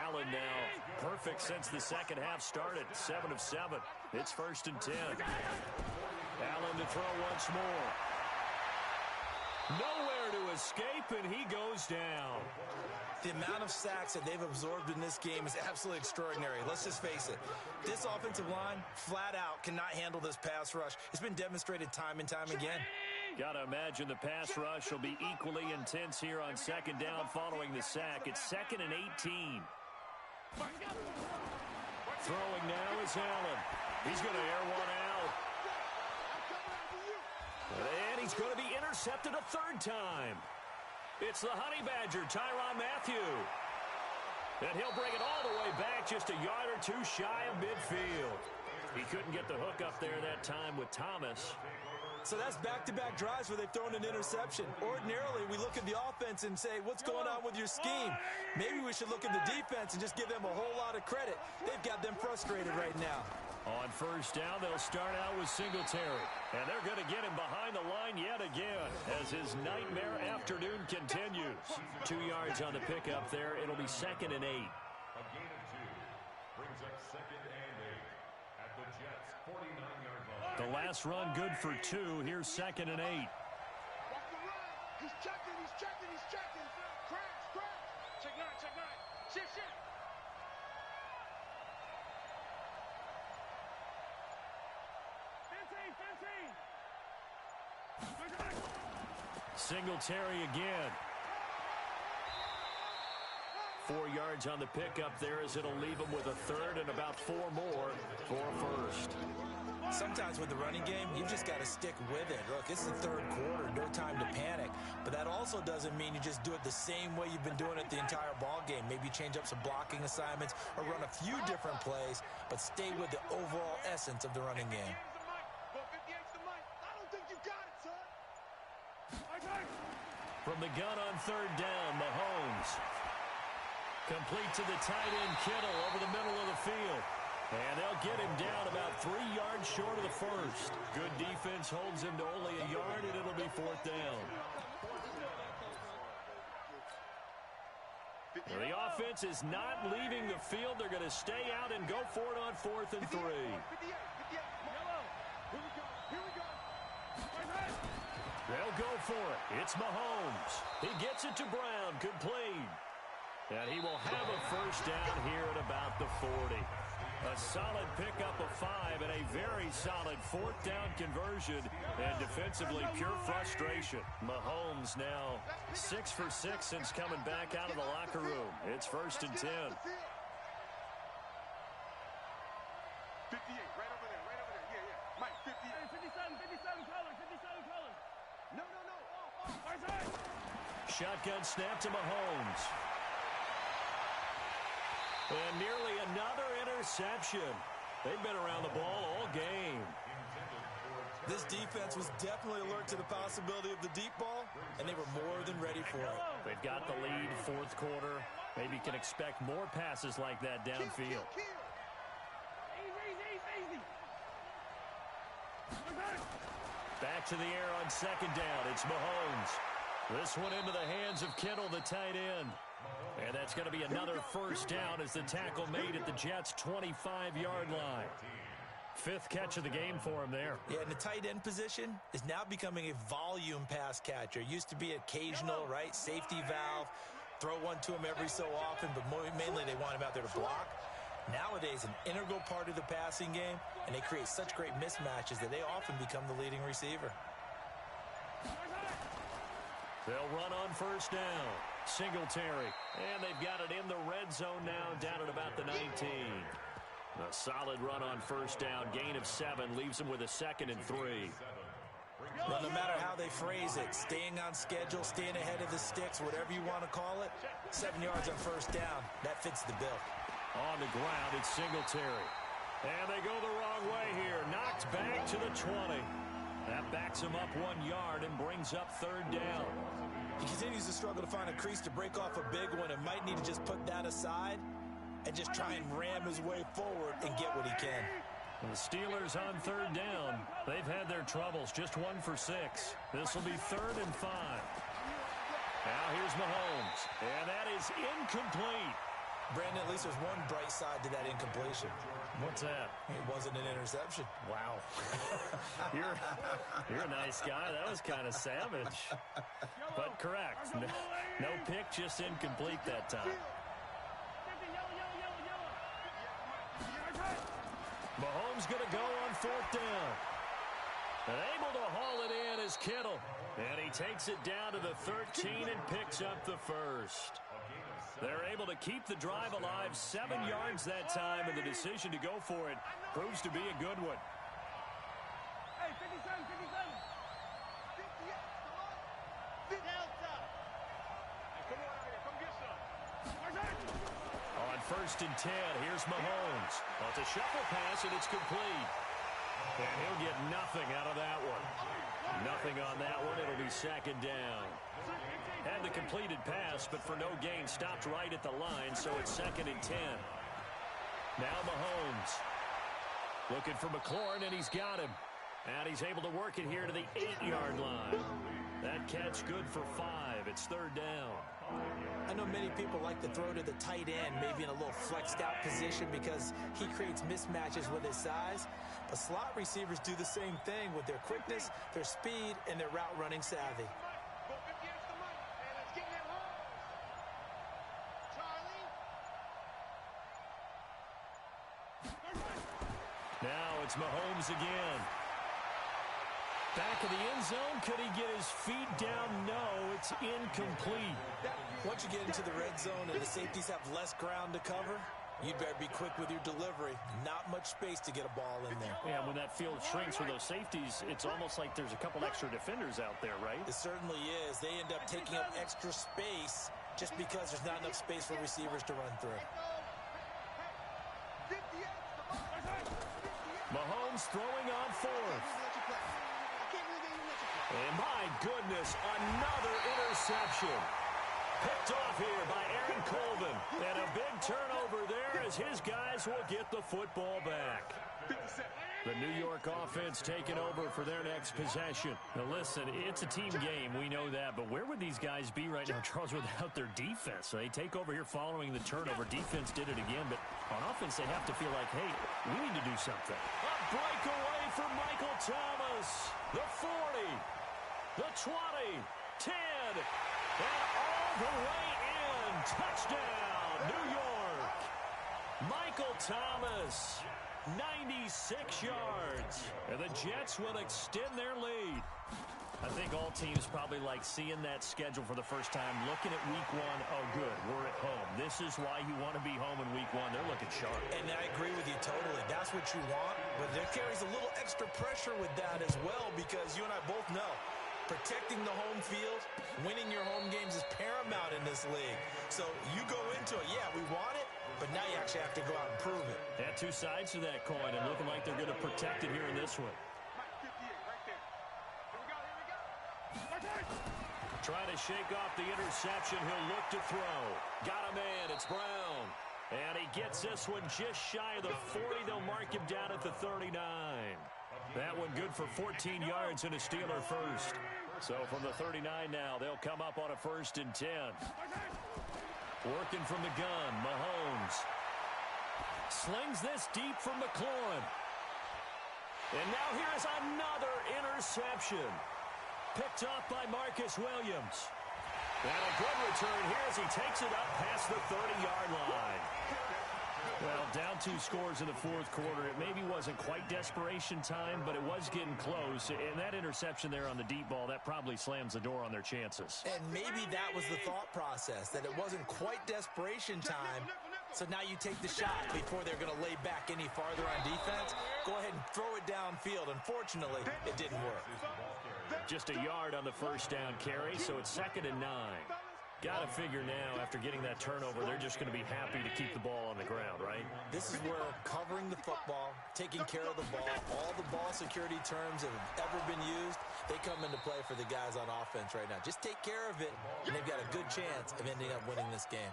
Speaker 1: Allen now perfect since the second half started. 7 of 7. It's 1st and 10. Allen to throw once more. Nowhere to escape, and he goes down.
Speaker 2: The amount of sacks that they've absorbed in this game is absolutely extraordinary. Let's just face it. This offensive line, flat out, cannot handle this pass rush. It's been demonstrated time and time again.
Speaker 1: Got to imagine the pass rush will be equally intense here on 2nd down following the sack. It's 2nd and 18. Throwing now is Allen. He's going to air one out. And he's going to be intercepted a 3rd time. It's the Honey Badger, Tyrann Mathieu. And he'll bring it all the way back just a yard or 2 shy of midfield. He couldn't get the hook up there that time with Thomas.
Speaker 2: So that's back-to-back drives where they've thrown an interception. Ordinarily, we look at the offense and say, what's going on with your scheme? Maybe we should look at the defense and just give them a whole lot of credit. They've got them frustrated right now.
Speaker 1: On 1st down, they'll start out with Singletary. And they're going to get him behind the line yet again as his nightmare afternoon continues. 2 yards on the pickup there. It'll be 2nd and 8.
Speaker 4: A gain of 2 brings up 2nd and 8 at the Jets' 49-yard line.
Speaker 1: The last run good for 2. Here's 2nd and 8.
Speaker 3: Watch the run. He's checking. Crash. Check 9. Shit. 15.
Speaker 1: Singletary again. 4 yards on the pickup there as it'll leave him with a 3rd and about 4 more for a 1st.
Speaker 2: Sometimes with the running game, you've just got to stick with it. Look, it's the 3rd quarter, no time to panic. But that also doesn't mean you just do it the same way you've been doing it the entire ball game. Maybe change up some blocking assignments or run a few different plays, but stay with the overall essence of the running game.
Speaker 1: From the gun on 3rd down, Mahomes. Complete to the tight end, Kittle, over the middle of the field. And they'll get him down about 3 yards short of the 1st. Good defense holds him to only a yard, and it'll be 4th down. Well, the offense is not leaving the field. They're going to stay out and go for it on 4th and 3. They'll go for it. It's Mahomes. He gets it to Brown, complete. And he will have a 1st down here at about the 40. A solid pickup of 5 and a very solid 4th down conversion. And defensively, pure frustration. Mahomes now 6 for 6 since coming back out of the locker room. It's 1st and 10.
Speaker 3: 58, right over there. Yeah. Mike, 58. 57, Colin.
Speaker 1: Shotgun snap to Mahomes. And nearly another interception. They've been around the ball all game.
Speaker 2: This defense was definitely alert to the possibility of the deep ball, and they were more than ready for it.
Speaker 1: They've got the lead, fourth quarter. Maybe can expect more passes like that downfield. Back to the air on second down. It's Mahomes. This one into the hands of Kittle, the tight end. And that's going to be another first down as the tackle made at the Jets' 25-yard line. Fifth catch of the game for him there.
Speaker 2: Yeah, and the tight end position is now becoming a volume pass catcher. Used to be occasional, right? Safety valve. Throw one to him every so often, but mainly they want him out there to block. Nowadays, an integral part of the passing game, and they create such great mismatches that they often become the leading receiver.
Speaker 1: They'll run on first down. Singletary. And they've got it in the red zone now, down at about the 19. A solid run on first down. Gain of 7 leaves them with a 2nd and 3.
Speaker 2: Well, no matter how they phrase it, staying on schedule, staying ahead of the sticks, whatever you want to call it, 7 yards on first down, that fits the bill.
Speaker 1: On the ground, it's Singletary. And they go the wrong way here. Knocked back to the 20. That backs him up 1 yard and brings up third down.
Speaker 2: He continues to struggle to find a crease to break off a big one and might need to just put that aside and just try and ram his way forward and get what he can.
Speaker 1: The Steelers on third down. They've had their troubles, just 1 for 6. This will be 3rd and 5. Now here's Mahomes, and that is incomplete.
Speaker 2: Brandon, at least there's one bright side to that incompletion.
Speaker 1: What's that?
Speaker 2: It wasn't an interception.
Speaker 1: Wow. You're a nice guy. That was kind of savage. But correct. No pick, just incomplete that time. Mahomes going to go on 4th down. And able to haul it in is Kittle. And he takes it down to the 13 and picks up the first. They're able to keep the drive alive, 7 yards that time, and the decision to go for it proves to be a good one.
Speaker 3: Hey, 57, 57. 58, Delta. Hey, come on out here. Come get some.
Speaker 1: On 1st and 10, here's Mahomes. Well, it's a shuffle pass, and it's complete. And he'll get nothing out of that one. Nothing on that one. It'll be 2nd down. Had the completed pass, but for no gain, stopped right at the line, so it's 2nd and 10. Now Mahomes. Looking for McLaurin, and he's got him. And he's able to work it here to the 8-yard line. That catch good for 5. It's 3rd down.
Speaker 2: I know many people like to throw to the tight end, maybe in a little flexed out position because he creates mismatches with his size. But slot receivers do the same thing with their quickness, their speed, and their route running savvy.
Speaker 1: Now it's Mahomes again. Back of the end zone. Could he get his feet down? No, it's incomplete.
Speaker 2: Once you get into the red zone and the safeties have less ground to cover, you'd better be quick with your delivery. Not much space to get a ball in there.
Speaker 1: Yeah, when that field shrinks with those safeties, it's almost like there's a couple extra defenders out there, right?
Speaker 2: It certainly is. They end up taking up extra space just because there's not enough space for receivers to run through.
Speaker 1: Mahomes throwing on 4th. And my goodness, another interception. Picked off here by Aaron Colvin. And a big turnover there as his guys will get the football back. The New York offense taking over for their next possession. Now listen, it's a team game, we know that, but where would these guys be right now, Charles, without their defense? So they take over here following the turnover. Defense did it again, but on offense they have to feel like, hey, we need to do something. A breakaway from Michael Thomas. The 40, the 20, 10, and all the way in. Touchdown, New York. Michael Thomas. 96 yards. And the Jets will extend their lead. I think all teams probably like seeing that schedule for the first time, looking at week 1. Oh, good, we're at home. This is why you want to be home in week 1. They're looking sharp.
Speaker 2: And I agree with you totally. That's what you want. But there carries a little extra pressure with that as well because you and I both know Protecting the home field, winning your home games is paramount in this league. So you go into it, yeah, we want it, but now you actually have to go out and prove it.
Speaker 1: Yeah, two sides to that coin, and looking like they're going to protect it here in this one. Trying to shake off the interception. He'll look to throw. Got a man. It's Brown. And he gets this one just shy of the 40. They'll mark him down at the 39. That one good for 14 yards and a Steeler first. So from the 39 now, they'll come up on a 1st and 10. Working from the gun, Mahomes. Slings this deep from McLaurin. And now here's another interception. Picked off by Marcus Williams. And a good return here as he takes it up past the 30-yard line. Well, down 2 scores in the 4th quarter. It maybe wasn't quite desperation time, but it was getting close. And that interception there on the deep ball, that probably slams the door on their chances.
Speaker 2: And maybe that was the thought process, that it wasn't quite desperation time. So now you take the shot before they're going to lay back any farther on defense. Go ahead and throw it downfield. Unfortunately, it didn't work.
Speaker 1: Just a yard on the 1st down carry, so it's 2nd and 9. Got to figure now, after getting that turnover, they're just going to be happy to keep the ball on the ground, right?
Speaker 2: This is where covering the football, taking care of the ball, all the ball security terms that have ever been used, they come into play for the guys on offense right now. Just take care of it, and they've got a good chance of ending up winning this game.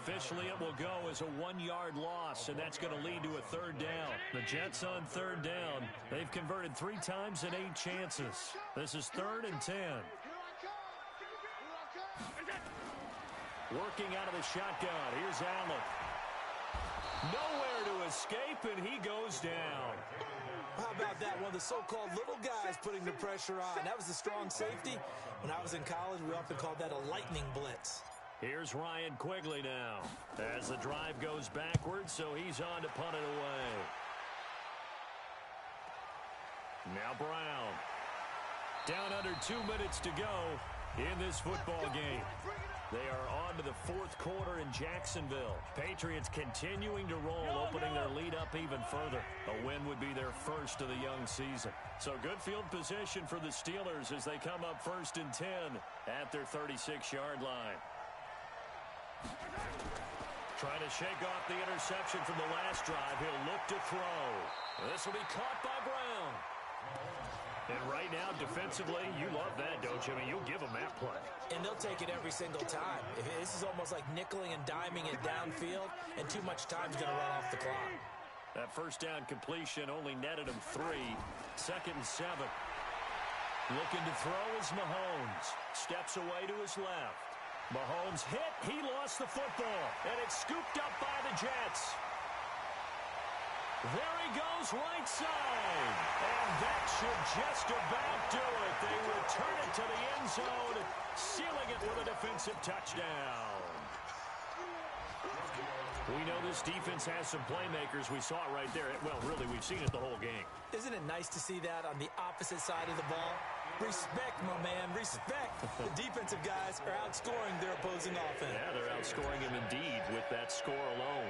Speaker 1: Officially, it will go as a 1-yard loss, and that's going to lead to a 3rd down. The Jets on 3rd down. They've converted 3 times in 8 chances. This is 3rd and 10. Working out of the shotgun. Here's Allen. Nowhere to escape, and he goes down.
Speaker 2: How about that? One of the so-called little guys putting the pressure on. That was the strong safety. When I was in college, we often called that a lightning blitz.
Speaker 1: Here's Ryan Quigley now as the drive goes backwards, so he's on to punt it away. Now Brown. Down under 2 minutes to go in this football game. They are on to the 4th quarter in Jacksonville. Patriots continuing to roll, opening their lead up even further. A win would be their first of the young season. So good field position for the Steelers as they come up 1st and 10 at their 36-yard line. Trying to shake off the interception from the last drive. He'll look to throw. This will be caught by Brown. And right now, defensively, you love that, don't you? I mean, you'll give them that play.
Speaker 2: And they'll take it every single time. This is almost like nickeling and diming it downfield, and too much time's going to run off the clock.
Speaker 1: That 1st down completion only netted him 3. 2nd and 7. Looking to throw is Mahomes. Steps away to his left. Mahomes hit. He lost the football. And it's scooped up by the Jets. There he goes, right side. And that should just about do it. They return it to the end zone, sealing it with a defensive touchdown. We know this defense has some playmakers. We saw it right there. Well, really, we've seen it the whole game.
Speaker 2: Isn't it nice to see that on the opposite side of the ball? Respect, my man, respect. The defensive guys are outscoring their opposing offense.
Speaker 1: Yeah, they're outscoring him indeed with that score alone.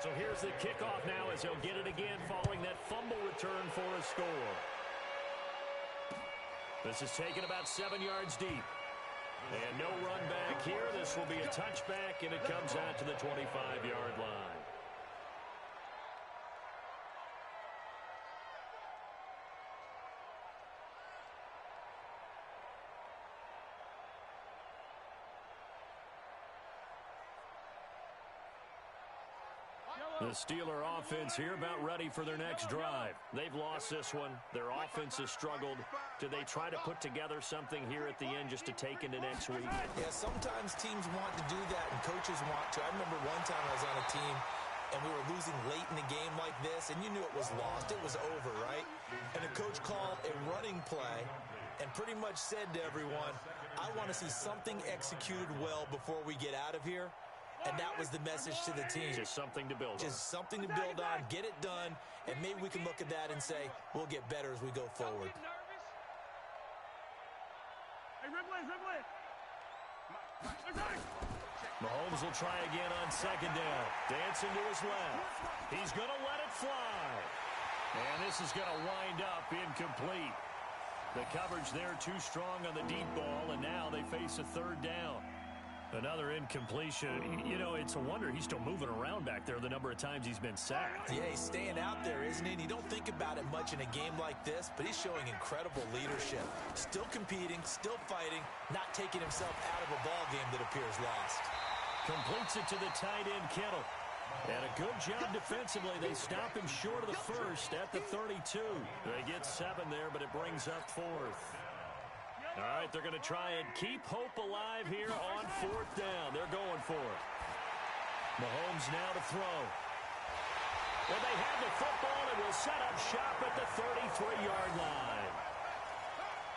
Speaker 1: So here's the kickoff now as he'll get it again following that fumble return for a score. This is taken about 7 yards deep. And no run back here. This will be a touchback, and it comes out to the 25-yard line. The Steeler offense here about ready for their next drive. They've lost this one. Their offense has struggled. Do they try to put together something here at the end just to take into next week?
Speaker 2: Yeah, sometimes teams want to do that and coaches want to. I remember one time I was on a team and we were losing late in the game like this, and you knew it was lost. It was over, right? And the coach called a running play and pretty much said to everyone, I want to see something executed well before we get out of here. And that was the message to the team.
Speaker 1: Just something to build on.
Speaker 2: Just something to build on, get it done, and maybe we can look at that and say, we'll get better as we go forward.
Speaker 1: Mahomes will try again on 2nd down. Dancing to his left. He's going to let it fly. And this is going to wind up incomplete. The coverage there too strong on the deep ball, and now they face a third down. Another incompletion. You know, it's a wonder he's still moving around back there the number of times he's been sacked.
Speaker 2: Yeah, he's staying out there, isn't he? And you don't think about it much in a game like this, but he's showing incredible leadership. Still competing, still fighting, not taking himself out of a ball game that appears lost.
Speaker 1: Completes it to the tight end, Kittle. And a good job defensively. They stop him short of the first at the 32. They get 7 there, but it brings up 4th. All right, they're going to try and keep hope alive here on 4th down. They're going for it. Mahomes now to throw. Well, they have the football and will set up shop at the 33-yard line.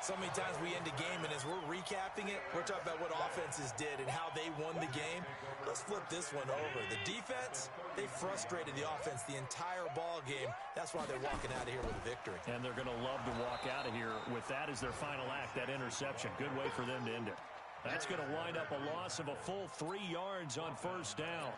Speaker 2: So many times we end a game, and as we're recapping it, we're talking about what offenses did and how they won the game. Let's flip this one over. The defense, they frustrated the offense the entire ball game. That's why they're walking out of here with a victory.
Speaker 1: And they're going to love to walk out of here with that as their final act, that interception. Good way for them to end it. That's going to wind up a loss of a full 3 yards on first down.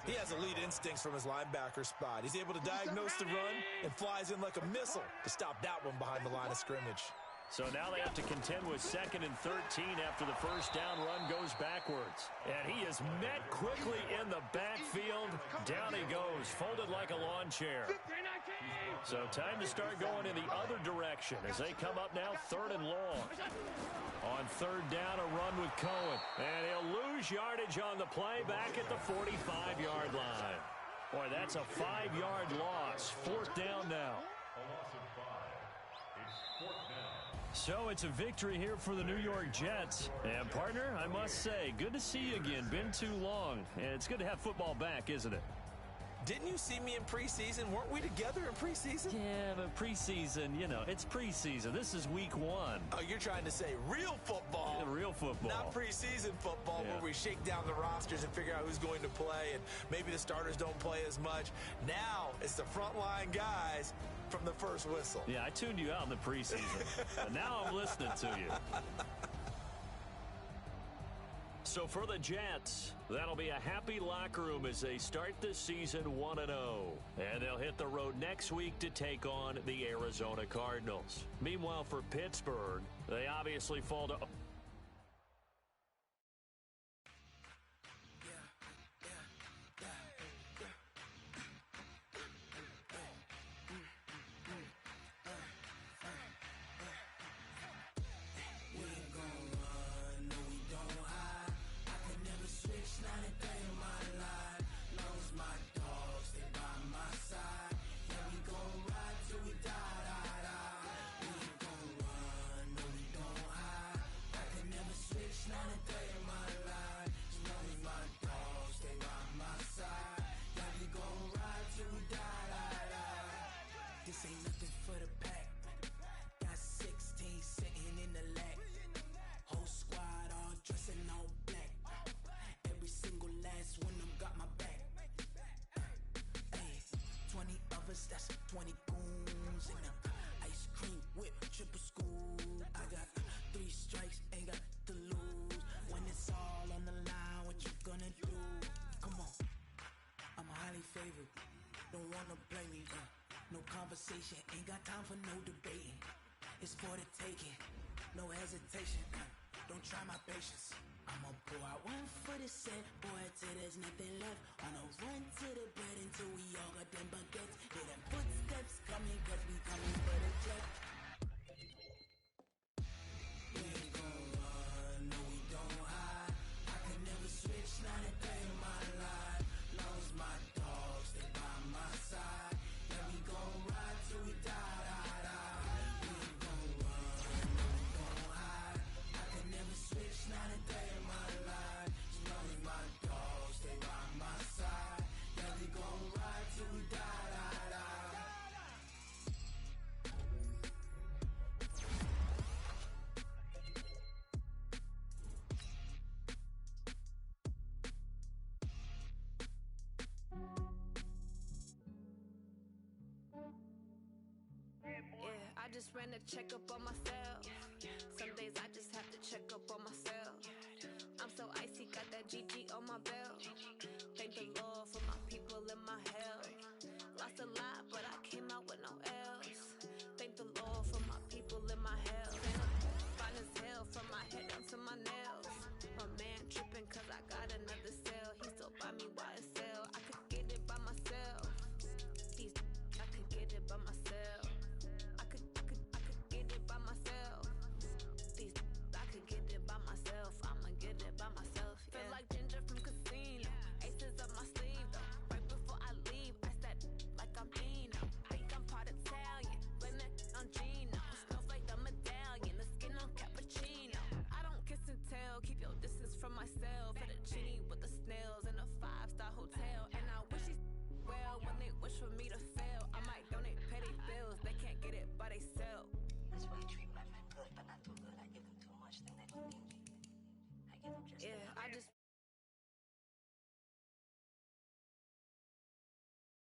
Speaker 2: He has elite instincts from his linebacker spot. He's able to diagnose the run and flies in like a missile to stop that one behind the line of scrimmage.
Speaker 1: So now they have to contend with 2nd and 13 after the first down run goes backwards. And he is met quickly in the backfield. Down he goes, folded like a lawn chair. So time to start going in the other direction as they come up now 3rd and long. On 3rd down, a run with Cohen. And he'll lose yardage on the play back at the 45-yard line. Boy, that's a 5-yard loss. 4th down now. So it's a victory here for the New York Jets. And, partner, I must say, good to see you again. Been too long. And it's good to have football back, isn't it?
Speaker 2: Didn't you see me in preseason? Weren't we together in preseason?
Speaker 1: Yeah, but preseason, you know, it's preseason. This is week 1.
Speaker 2: Oh, you're trying to say real football.
Speaker 1: Yeah, real football.
Speaker 2: Not preseason football where we shake down the rosters and figure out who's going to play, and maybe the starters don't play as much. Now it's the frontline guys from the first whistle.
Speaker 1: Yeah, I tuned you out in the preseason. But now I'm listening to you. So for the Jets, that'll be a happy locker room as they start the season 1-0. And they'll hit the road next week to take on the Arizona Cardinals. Meanwhile, for Pittsburgh, they obviously fall to...
Speaker 8: This ain't nothing for the pack. Got 16 sitting in the lap. Whole squad all dressing all black. Every single last one of them got my back. Hey, 20 of us, that's 20 goons in them. Ice cream whip, triple school. I got 3 strikes, ain't got to lose. When it's all on the line, what you gonna do? Come on, I'm highly favored. Don't wanna blame me. No conversation, ain't got time for no debating. It's for the taking, no hesitation. Don't try my patience. I'ma pour out one for the set, boy, till there's nothing left. On a run to the bed until we all got them baguettes. Hear them footsteps coming, cause we coming for the jet. We ain't gon' run, no we don't hide. I can never switch, not a day in my life. Long as my dogs, they by my side. Yeah, we gon' ride till we die, die, die. We ain't gon' run, no we don't hide. I can never switch, not a day in my life. As long as my dogs, they by my side. Yeah, we gon' ride till we die, die, die.
Speaker 6: Yeah, I just ran a checkup on myself. Some days I just have to check up on myself. I'm so icy, got that GG on my belt. Thank the Lord for my people and my health. Lost a lot, but I came out with no L's. Thank the Lord for my people and my health.
Speaker 7: give him just
Speaker 6: Yeah.